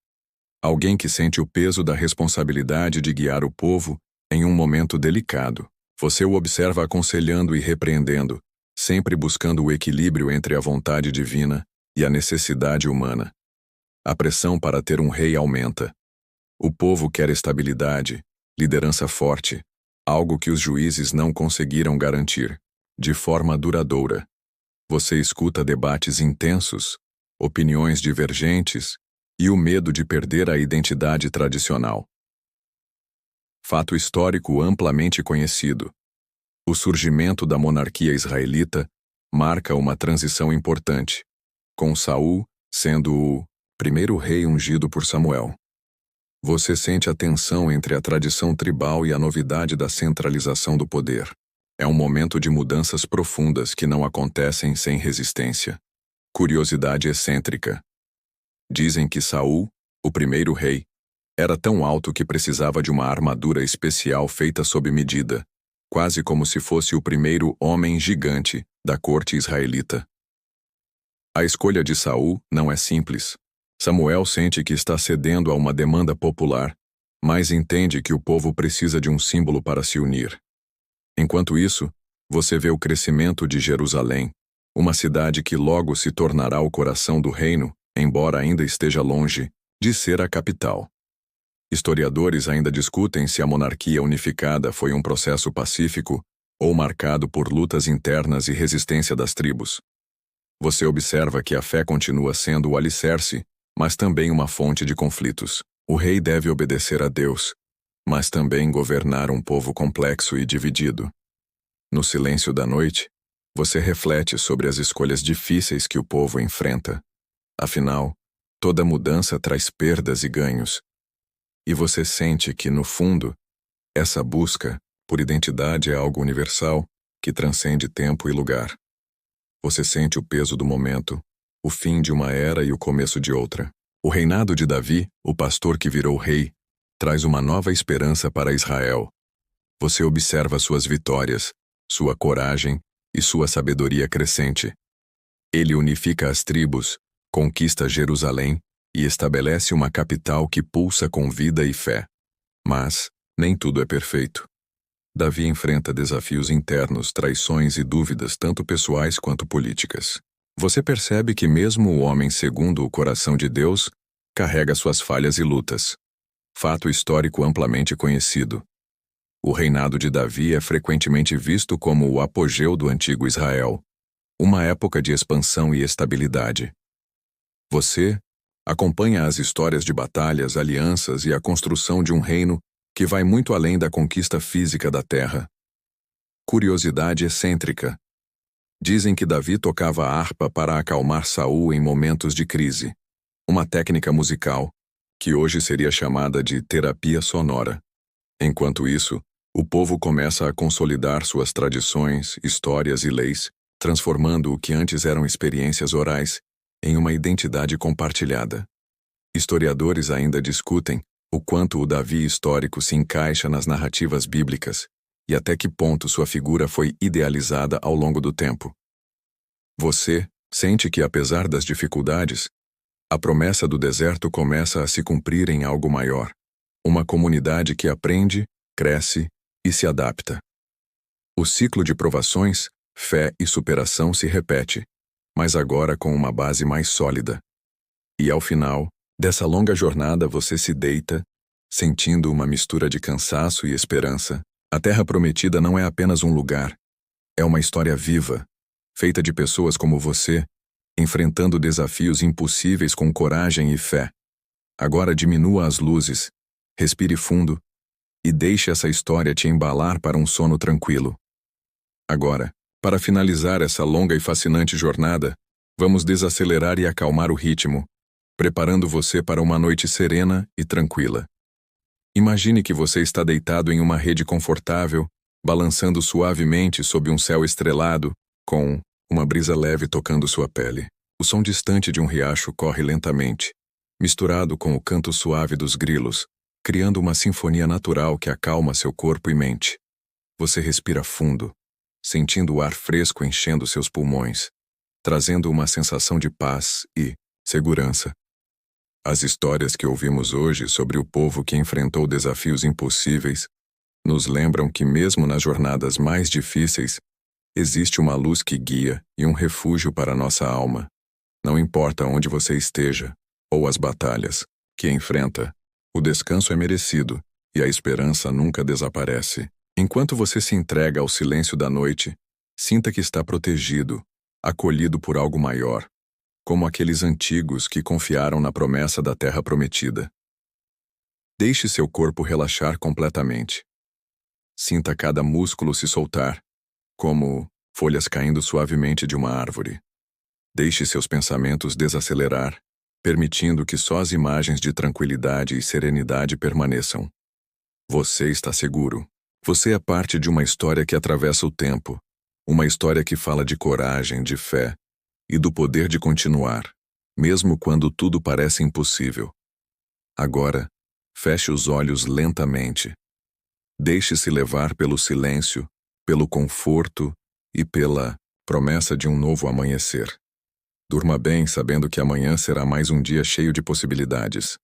Speaker 1: Alguém que sente o peso da responsabilidade de guiar o povo em um momento delicado. Você o observa aconselhando e repreendendo, sempre buscando o equilíbrio entre a vontade divina e a necessidade humana. A pressão para ter um rei aumenta. O povo quer estabilidade, liderança forte, algo que os juízes não conseguiram garantir, de forma duradoura. Você escuta debates intensos, opiniões divergentes e o medo de perder a identidade tradicional. Fato histórico amplamente conhecido. O surgimento da monarquia israelita marca uma transição importante, com Saul sendo o primeiro rei ungido por Samuel. Você sente a tensão entre a tradição tribal e a novidade da centralização do poder. É um momento de mudanças profundas que não acontecem sem resistência. Curiosidade excêntrica. Dizem que Saul, o primeiro rei, era tão alto que precisava de uma armadura especial feita sob medida, quase como se fosse o primeiro homem gigante da corte israelita. A escolha de Saul não é simples. Samuel sente que está cedendo a uma demanda popular, mas entende que o povo precisa de um símbolo para se unir. Enquanto isso, você vê o crescimento de Jerusalém, uma cidade que logo se tornará o coração do reino, embora ainda esteja longe de ser a capital. Historiadores ainda discutem se a monarquia unificada foi um processo pacífico ou marcado por lutas internas e resistência das tribos. Você observa que a fé continua sendo o alicerce, mas também uma fonte de conflitos. O rei deve obedecer a Deus, mas também governar um povo complexo e dividido. No silêncio da noite, você reflete sobre as escolhas difíceis que o povo enfrenta. Afinal, toda mudança traz perdas e ganhos. E você sente que, no fundo, essa busca por identidade é algo universal que transcende tempo e lugar. Você sente o peso do momento, o fim de uma era e o começo de outra. O reinado de Davi, o pastor que virou rei, traz uma nova esperança para Israel. Você observa suas vitórias, sua coragem e sua sabedoria crescente. Ele unifica as tribos, conquista Jerusalém e estabelece uma capital que pulsa com vida e fé. Mas, Nem tudo é perfeito. Davi enfrenta desafios internos, traições e dúvidas tanto pessoais quanto políticas. Você percebe que mesmo o homem segundo o coração de Deus carrega suas falhas e lutas. Fato histórico amplamente conhecido. O reinado de Davi é frequentemente visto como o apogeu do antigo Israel, uma época de expansão e estabilidade. Você acompanha as histórias de batalhas, alianças e a construção de um reino que vai muito além da conquista física da terra. Curiosidade excêntrica. Dizem que Davi tocava a harpa para acalmar Saul em momentos de crise, uma técnica musical que hoje seria chamada de terapia sonora. Enquanto isso, o povo começa a consolidar suas tradições, histórias e leis, transformando o que antes eram experiências orais em uma identidade compartilhada. Historiadores ainda discutem o quanto o Davi histórico se encaixa nas narrativas bíblicas e até que ponto sua figura foi idealizada ao longo do tempo. Você sente que, apesar das dificuldades, a promessa do deserto começa a se cumprir em algo maior, uma comunidade que aprende, cresce e se adapta. O ciclo de provações, fé e superação se repete, mas agora com uma base mais sólida. E ao final dessa longa jornada você se deita, sentindo uma mistura de cansaço e esperança. A Terra Prometida não é apenas um lugar, é uma história viva, feita de pessoas como você, enfrentando desafios impossíveis com coragem e fé. Agora diminua as luzes, respire fundo e deixe essa história te embalar para um sono tranquilo. Agora, para finalizar essa longa e fascinante jornada, vamos desacelerar e acalmar o ritmo, preparando você para uma noite serena e tranquila. Imagine que você está deitado em uma rede confortável, balançando suavemente sob um céu estrelado, com uma brisa leve tocando sua pele. O som distante de um riacho corre lentamente, misturado com o canto suave dos grilos, criando uma sinfonia natural que acalma seu corpo e mente. Você respira fundo, sentindo o ar fresco enchendo seus pulmões, trazendo uma sensação de paz e segurança. As histórias que ouvimos hoje sobre o povo que enfrentou desafios impossíveis nos lembram que mesmo nas jornadas mais difíceis, existe uma luz que guia e um refúgio para nossa alma. Não importa onde você esteja, ou as batalhas que enfrenta, o descanso é merecido e a esperança nunca desaparece. Enquanto você se entrega ao silêncio da noite, sinta que está protegido, acolhido por algo maior, como aqueles antigos que confiaram na promessa da Terra Prometida. Deixe seu corpo relaxar completamente. Sinta cada músculo se soltar, como folhas caindo suavemente de uma árvore. Deixe seus pensamentos desacelerar, permitindo que só as imagens de tranquilidade e serenidade permaneçam. Você está seguro. Você é parte de uma história que atravessa o tempo, uma história que fala de coragem, de fé e do poder de continuar, mesmo quando tudo parece impossível. Agora, feche os olhos lentamente. Deixe-se levar pelo silêncio, pelo conforto e pela promessa de um novo amanhecer. Durma bem sabendo que amanhã será mais um dia cheio de possibilidades.